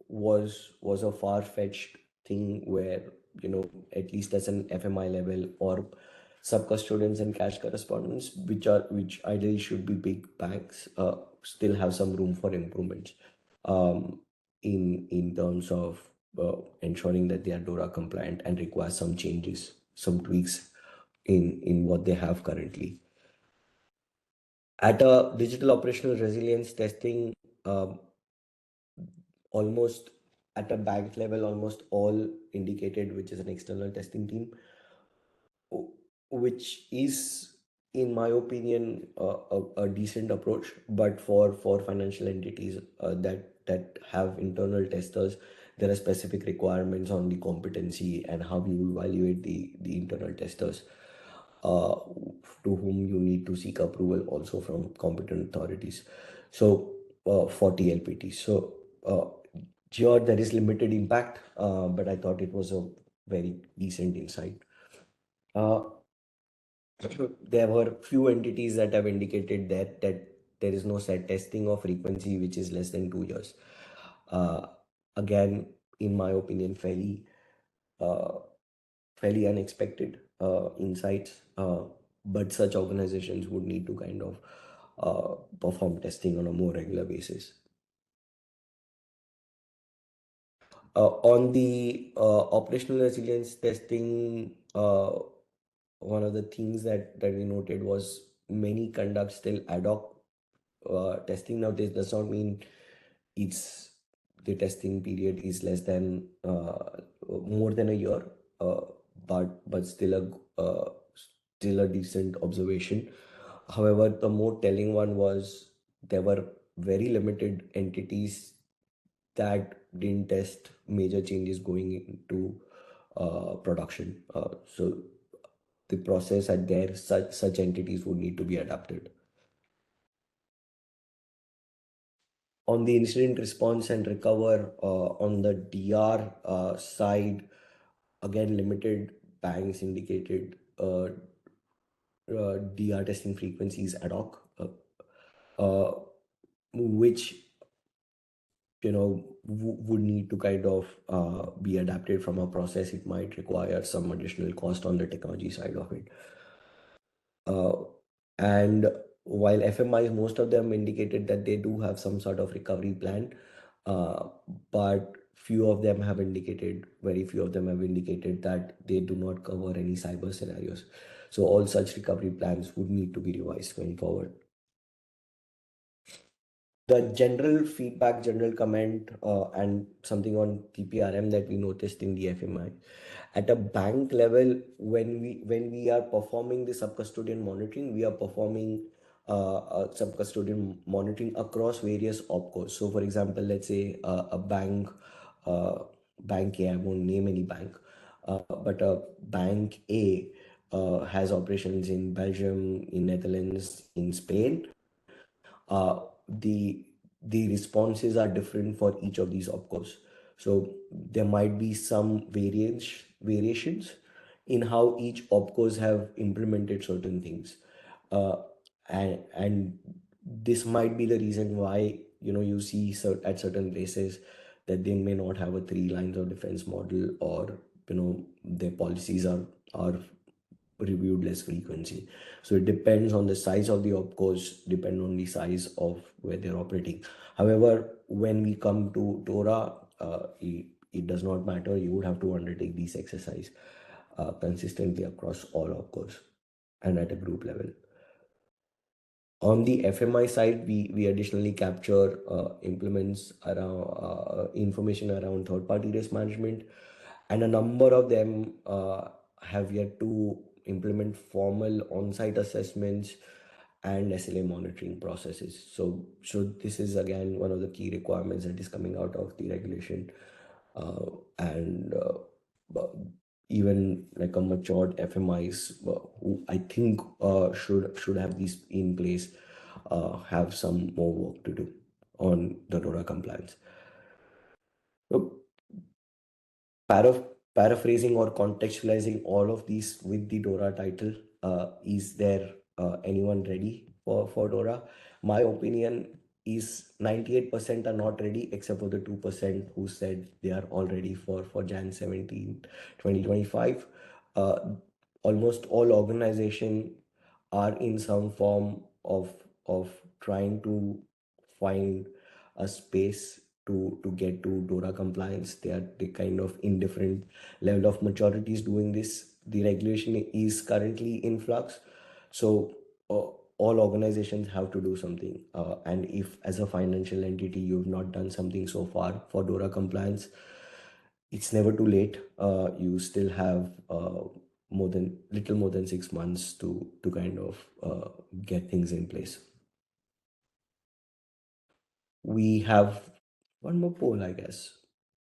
[SPEAKER 2] was a far-fetched thing where, at least as an FMI level or sub-custodians and cash correspondents, which ideally should be big banks, still have some room for improvements um, in terms of ensuring that they are DORA compliant and require some changes, some tweaks in what they have currently. At a digital operational resilience testing, um, almost at a bank level, almost all indicated, which is an external testing team, which is, in my opinion, a decent approach. But for financial entities that have internal testers, there are specific requirements on the competency and how you evaluate the internal testers, uh, to whom you need to seek approval also from competent authorities. So for TLPT, so here there is limited impact, but I thought it was a very decent insight. Uh, there were few entities that have indicated that there is no set testing of frequency which is less than 2 years. Uh, Again, in my opinion, uh, fairly unexpected insights. But such organizations would need to kind of perform testing on a more regular basis. On the operational resilience testing, one of the things that we noted was many conduct still ad hoc testing. Now, this does not mean it's the testing period is less than more than a year, uh, but still a decent observation. However, the more telling one was there were very limited entities that didn't test major changes going into production. So the process at there, such entities would need to be adapted. On the incident response and recover, on the DR side, again, limited banks indicated DR testing frequencies ad hoc, uh, which would need to kind of be adapted from a process. It might require some additional cost on the technology side of it. Uh, and while FMIs, most of them indicated that they do have some sort of recovery plan, uh, but very few of them have indicated that they do not cover any cyber scenarios. So all such recovery plans would need to be revised going forward. The general feedback, general comment, and something on TPRM that we noticed in the FMI. At a bank level, when we are performing the sub-custodian monitoring, we are performing sub-custodian monitoring across various opcos. So, for example, let's say a bank, uh, bank A, I won't name any bank, but a bank A has operations in Belgium, in Netherlands, in Spain. uh, the the responses are different for each of these opcos. So there might be some variations in how each opcos have implemented certain things, uh, and this might be the reason why you see at certain places that they may not have a three lines of defense model, or their policies are reviewed less frequency. So it depends on the size of the opcos, depend on the size of where they're operating. However, when we come to DORA, it does not matter. You would have to undertake these exercise consistently across all opcos and at a group level. On the FMI side, we additionally capture implements around information around third-party risk management, and a number of them have yet to implement formal on-site assessments and SLA monitoring processes. So this is again one of the key requirements that is coming out of the regulation, and bu- even like a matured FMIs, who I think should have these in place, have some more work to do on the DORA compliance. So Paraph paraphrasing or contextualizing all of these with the DORA title, is there anyone ready for DORA? My opinion is 98% are not ready except for the 2% who said they are all ready for Jan 17, 2025. Uh, Almost all organization are in some form of trying to find a space to get to DORA compliance. They kind of in different level of maturities doing this. The regulation is currently in flux, so uh, all organizations have to do something. And if as a financial entity you've not done something so far for DORA compliance, it's never too late. You still have little more than 6 months to kind of get things in place. We have one more poll, I guess.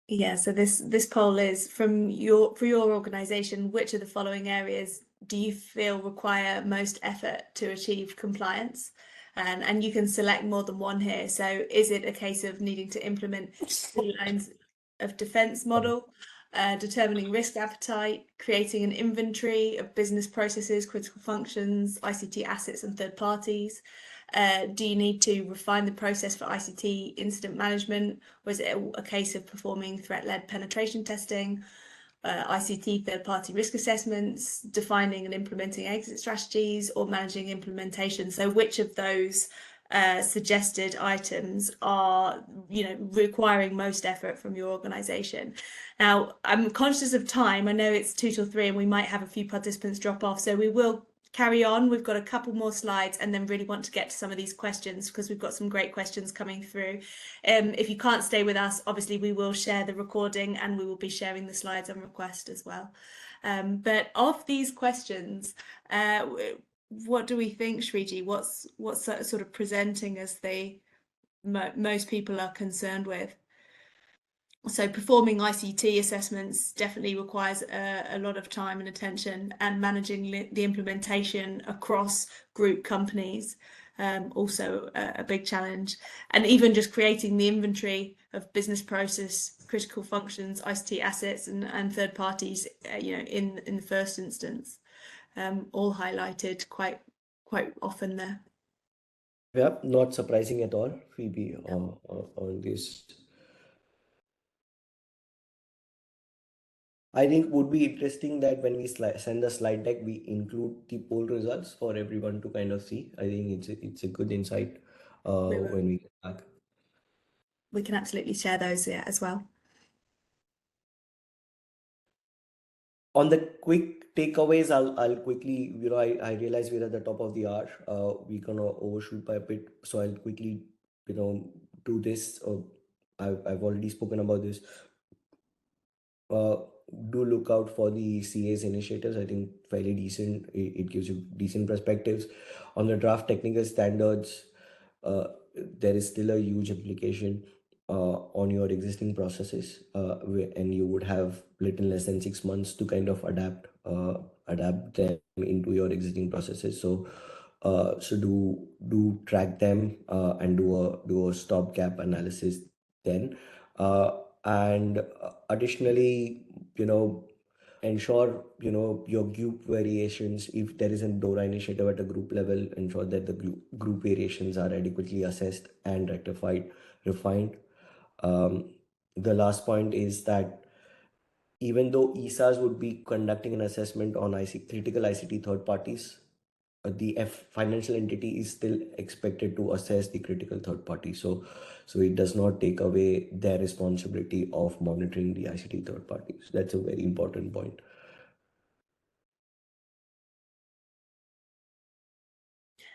[SPEAKER 1] Yeah, so this poll is from for your organization, which of the following areas do you feel require most effort to achieve compliance? And you can select more than one here. So is it a case of needing to implement the lines of defense model, determining risk appetite, creating an inventory of business processes, critical functions, ICT assets and third parties? Do you need to refine the process for ICT incident management? Or is it a case of performing threat-led penetration testing, ICT third-party risk assessments, defining and implementing exit strategies, or managing implementation? So which of those suggested items are, requiring most effort from your organization? Now, I'm conscious of time. I know it's 2 till 3 and we might have a few participants drop off, so we will carry on. We've got a couple more slides and then really want to get to some of these questions because we've got some great questions coming through. If you can't stay with us, obviously we will share the recording and we will be sharing the slides on request as well. But of these questions, what do we think, Shreeji? What's sort of presenting as most people are concerned with? So performing ICT assessments definitely requires a lot of time and attention, and managing the implementation across group companies, also a big challenge. And even just creating the inventory of business process, critical functions, ICT assets and third parties, in the first instance, all highlighted quite often there.
[SPEAKER 2] Yeah, not surprising at all, Phoebe, on this. I think would be interesting that when we send the slide deck, we include the poll results for everyone to kind of see. I think it's a good insight when we get back.
[SPEAKER 1] We can absolutely share those, yeah, as well.
[SPEAKER 2] On the quick takeaways, I'll quickly, I realize we're at the top of the hour. We're gonna overshoot by a bit, so I'll quickly, do this. I've already spoken about this. uh, do look out for the CA's initiatives. I think fairly decent. It gives you decent perspectives on the draft technical standards. There is still a huge implication on your existing processes, and you would have little less than 6 months to kind of adapt them into your existing processes. So do track them and do a stopgap analysis then. And Additionally, ensure your group variations. If there is a DORA initiative at a group level, ensure that the group variations are adequately assessed and rectified, refined. The last point is that even though ESAs would be conducting an assessment on critical ICT third parties, the financial entity is still expected to assess the critical third party. So it does not take away their responsibility of monitoring the ICT third parties. That's a very important point.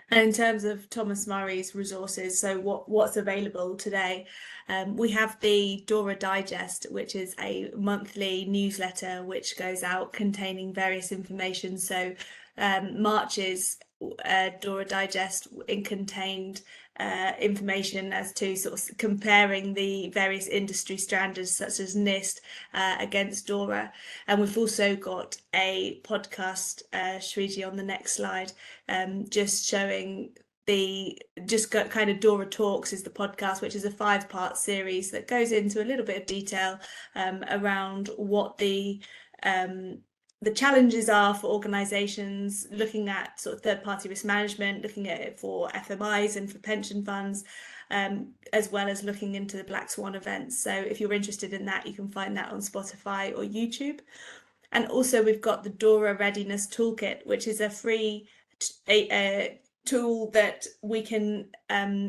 [SPEAKER 1] And in terms of Thomas Murray's resources, so what's available today, we have the DORA Digest, which is a monthly newsletter which goes out containing various information. So March's DORA Digest contained information as to sort of comparing the various industry standards such as NIST against DORA. And we've also got a podcast, Shreeji, on the next slide, just showing kind of DORA Talks is the podcast, which is a 5-part series that goes into a little bit of detail around what the the challenges are for organizations looking at sort of third-party risk management, looking at it for FMIs and for pension funds, as well as looking into the Black Swan events. So if you're interested in that, you can find that on Spotify or YouTube. And also we've got the DORA Readiness Toolkit, which is a free tool that we can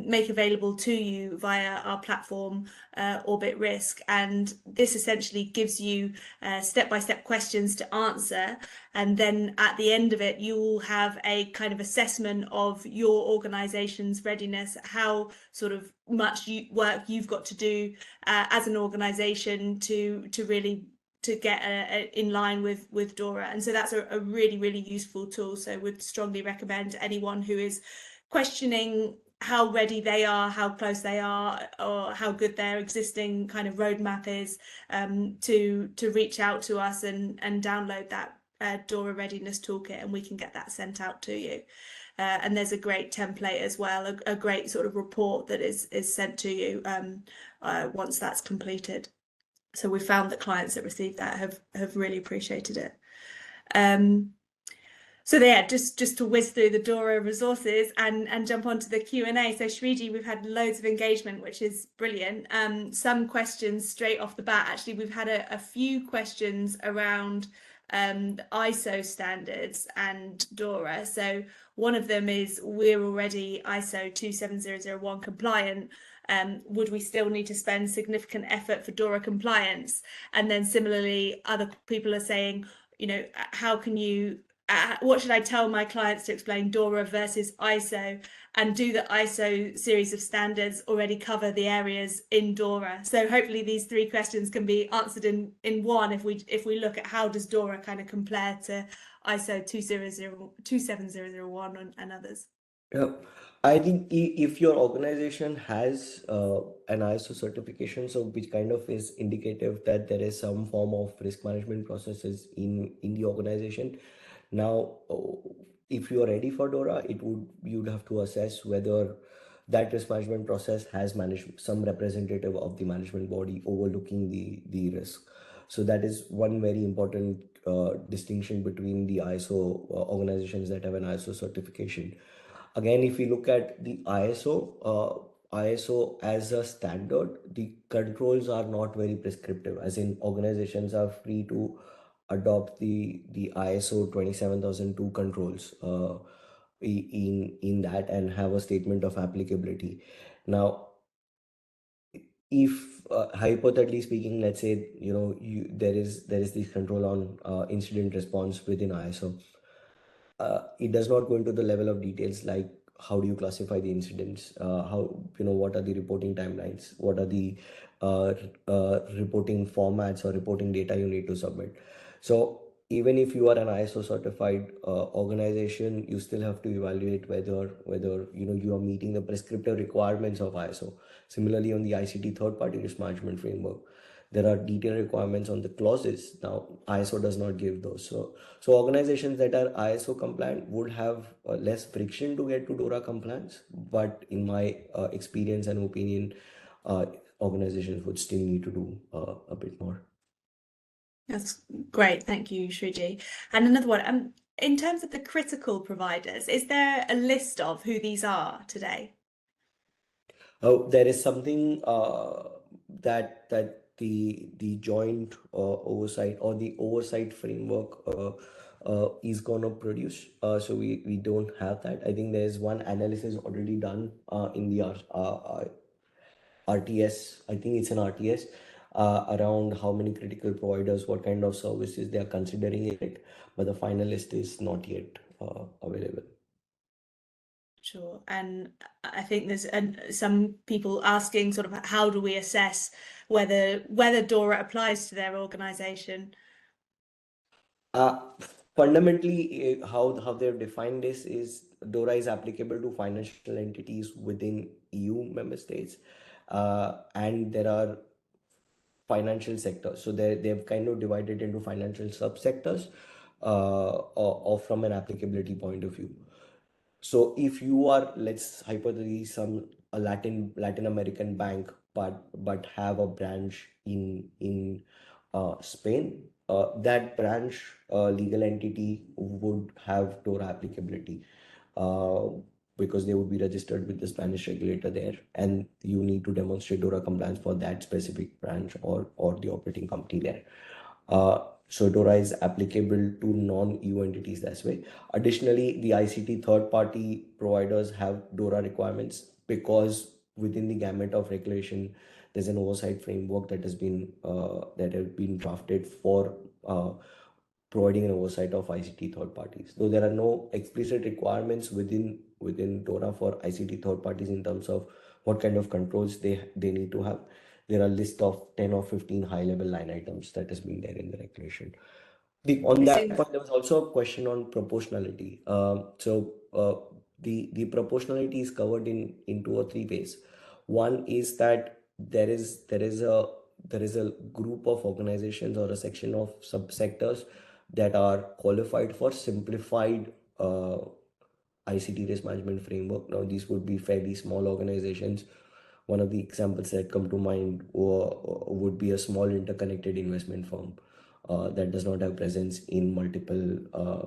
[SPEAKER 1] make available to you via our platform, Orbit Risk. And this essentially gives you step-by-step questions to answer. And then at the end of it, you will have a kind of assessment of your organization's readiness, how sort of much work you've got to do as an organization to really get in line with DORA. And so that's a really, really useful tool. So would strongly recommend anyone who is questioning how ready they are, how close they are, or how good their existing kind of roadmap is, to reach out to us and download that DORA Readiness Toolkit, and we can get that sent out to you. And there's a great template as well, a great sort of report that is sent to you once that's completed. So we found that clients that received that have really appreciated it. So yeah, just to whiz through the DORA resources and jump onto the Q&A. So Shreeji, we've had loads of engagement, which is brilliant. Some questions straight off the bat. Actually, we've had a few questions around the ISO standards and DORA. So one of them is, we're already ISO 27001 compliant. Would we still need to spend significant effort for DORA compliance? And then similarly, other people are saying, you know, how can you, what should I tell my clients to explain DORA versus ISO? And do the ISO series of standards already cover the areas in DORA? So hopefully these three questions can be answered in one if we look at how does DORA kind of compare to ISO 27001 and others.
[SPEAKER 2] Yeah, I think if your organization has an ISO certification, so which kind of is indicative that there is some form of risk management processes in the organization. Now, if you are ready for DORA, you'd have to assess whether that risk management process has managed some representative of the management body overlooking the risk. So that is one very important distinction between the ISO organizations that have an ISO certification. Again, if we look at the ISO as a standard, the controls are not very prescriptive, as in organizations are free to adopt the ISO 27002 controls in that and have a statement of applicability. Now, if hypothetically speaking, let's say there is this control on incident response within ISO. It does not go into the level of details like how do you classify the incidents, how what are the reporting timelines, what are the reporting formats or reporting data you need to submit. So even if you are an ISO certified organization, you still have to evaluate whether you are meeting the prescriptive requirements of ISO. Similarly, on the ICT third party risk management framework, there are detailed requirements on the clauses. Now ISO does not give those. So organizations that are ISO compliant would have less friction to get to DORA compliance, but in my experience and opinion, organizations would still need to do a bit more.
[SPEAKER 1] That's great, thank you, Shreeji. And another one, in terms of the critical providers, is there a list of who these are today?
[SPEAKER 2] There is something that the joint oversight or the oversight framework is gonna produce. So we don't have that. I think there's one analysis already done in the RTS. I think it's an RTS around how many critical providers, what kind of services they are considering it, but the final list is not yet available.
[SPEAKER 1] Sure. And I think there's some people asking sort of how do we assess whether DORA applies to their organization?
[SPEAKER 2] Uh, Fundamentally, how they've defined this is DORA is applicable to financial entities within EU member states, and there are financial sectors. So they've kind of divided into financial subsectors, or from an applicability point of view. So if you are, let's hypothetically, a Latin American bank, but have a branch in Spain, that branch legal entity would have DORA applicability uh, because they would be registered with the Spanish regulator there, and you need to demonstrate DORA compliance for that specific branch or the operating company there. So DORA is applicable to non-EU entities that way. Additionally, the ICT third-party providers have DORA requirements because within the gamut of regulation, there's an oversight framework that has been drafted for providing an oversight of ICT third parties. Though there are no explicit requirements within DORA for ICT third parties in terms of what kind of controls they need to have. There are a list of 10 or 15 high level line items that has been there in the regulation. On
[SPEAKER 1] It
[SPEAKER 2] that
[SPEAKER 1] seems.
[SPEAKER 2] point, there was also a question on proportionality. The proportionality is covered in two or three ways. One is that there is a group of organizations or a section of subsectors that are qualified for simplified ICT risk management framework. Now, these would be fairly small organizations. One of the examples that come to mind would be a small interconnected investment firm that does not have presence in multiple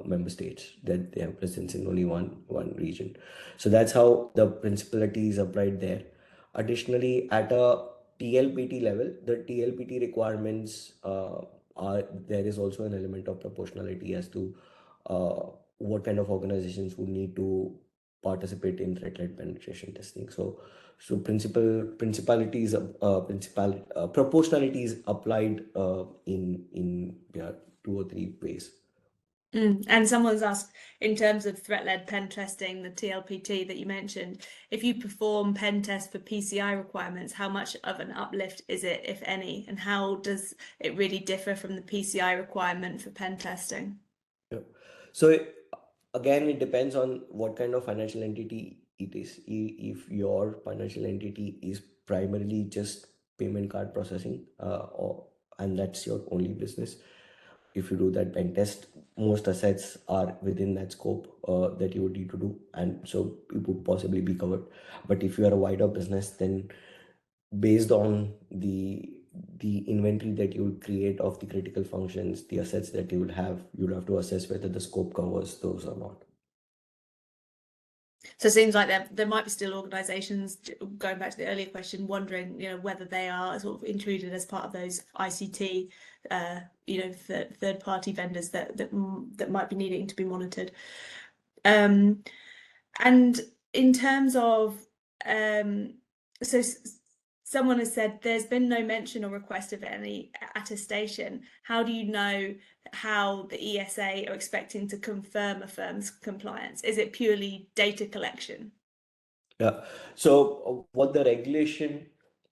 [SPEAKER 2] member states, that they have presence in only one region. So that's how the principality is applied there. Additionally, at a TLPT level, the TLPT requirements are there is also an element of proportionality as to uh, what kind of organizations would need to participate in threat-led penetration testing. So proportionality is applied in yeah, two or three ways.
[SPEAKER 1] And someone's asked, in terms of threat-led pen testing, the TLPT that you mentioned, if you perform pen tests for PCI requirements, how much of an uplift is it, if any, and how does it really differ from the PCI requirement for pen testing?
[SPEAKER 2] Yeah. So again, it depends on what kind of financial entity it is. If your financial entity is primarily just payment card processing, and that's your only business, if you do that pen test, most assets are within that scope that you would need to do, and so it would possibly be covered. But if you are a wider business, then based on the inventory that you would create of the critical functions, the assets that you would have, you'd have to assess whether the scope covers those or not.
[SPEAKER 1] So it seems like there might be still organisations, going back to the earlier question, wondering, whether they are sort of included as part of those ICT, third party vendors that might be needing to be monitored. And in terms of, so someone has said there's been no mention or request of any attestation. How do you know how the ESA are expecting to confirm a firm's compliance? Is it purely data collection?
[SPEAKER 2] Yeah. So what the regulation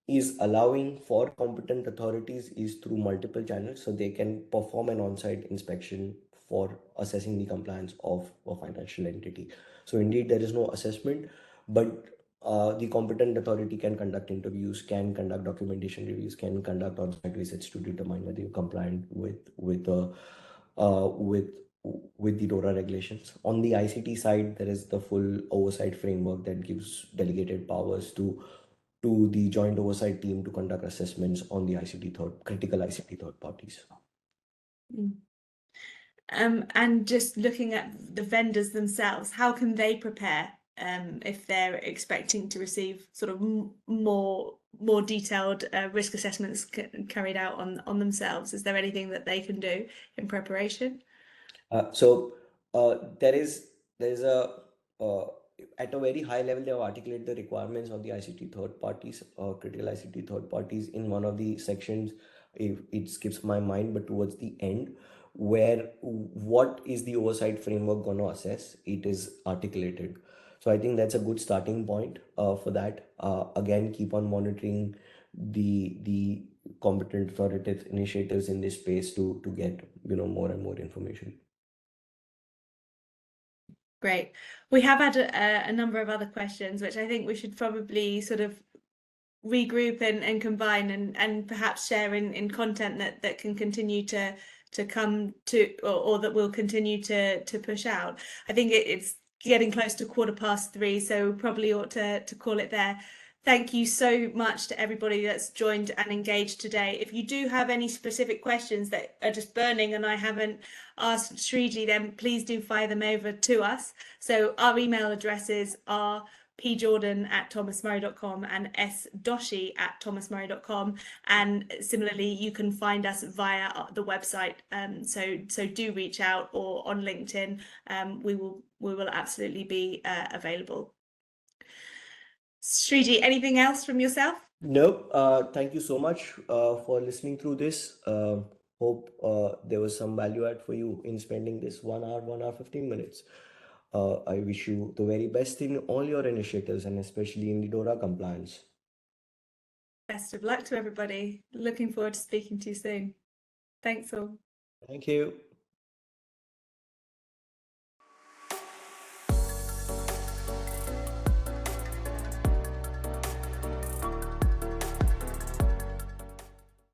[SPEAKER 2] is allowing for competent authorities is through multiple channels, so they can perform an on-site inspection for assessing the compliance of a financial entity. So indeed, there is no assessment, but the competent authority can conduct interviews, can conduct documentation reviews, can conduct on-site visits to determine whether you're compliant uh, with with the DORA regulations. On the ICT side, there is the full oversight framework that gives delegated powers to the joint oversight team to conduct assessments on the critical ICT third parties.
[SPEAKER 1] And just looking at the vendors themselves, how can they prepare if they're expecting to receive sort of more detailed risk assessments carried out on themselves? Is there anything that they can do in preparation?
[SPEAKER 2] There is a uh, at a very high level, they have articulated the requirements of the ICT third parties, critical ICT third parties in one of the sections. If it skips my mind, but towards the end, where what is the oversight framework going to assess, it is articulated. So I think that's a good starting point for that. Again, keep on monitoring the competent authoritative initiatives in this space to get more and more information.
[SPEAKER 1] Great. We have had a number of other questions, which I think we should probably sort of regroup and combine and perhaps share in content that can continue to come to or that will continue to push out. I think it's getting close to 3:15, so we probably ought to call it there. Thank you so much to everybody that's joined and engaged today. If you do have any specific questions that are just burning and I haven't asked Shreeji, then please do fire them over to us. So our email addresses are pjordan@thomasmurray.com and sdoshi@thomasmurray.com. And similarly, you can find us via the website. So do reach out, or on LinkedIn. We will absolutely be available. Shreeji, anything else from yourself?
[SPEAKER 2] Nope. Thank you so much for listening through this. Hope there was some value add for you in spending this 1 hour, 15 minutes. I wish you the very best in all your initiatives and especially in the DORA compliance.
[SPEAKER 1] Best of luck to everybody. Looking forward to speaking to you soon. Thanks all.
[SPEAKER 2] Thank you.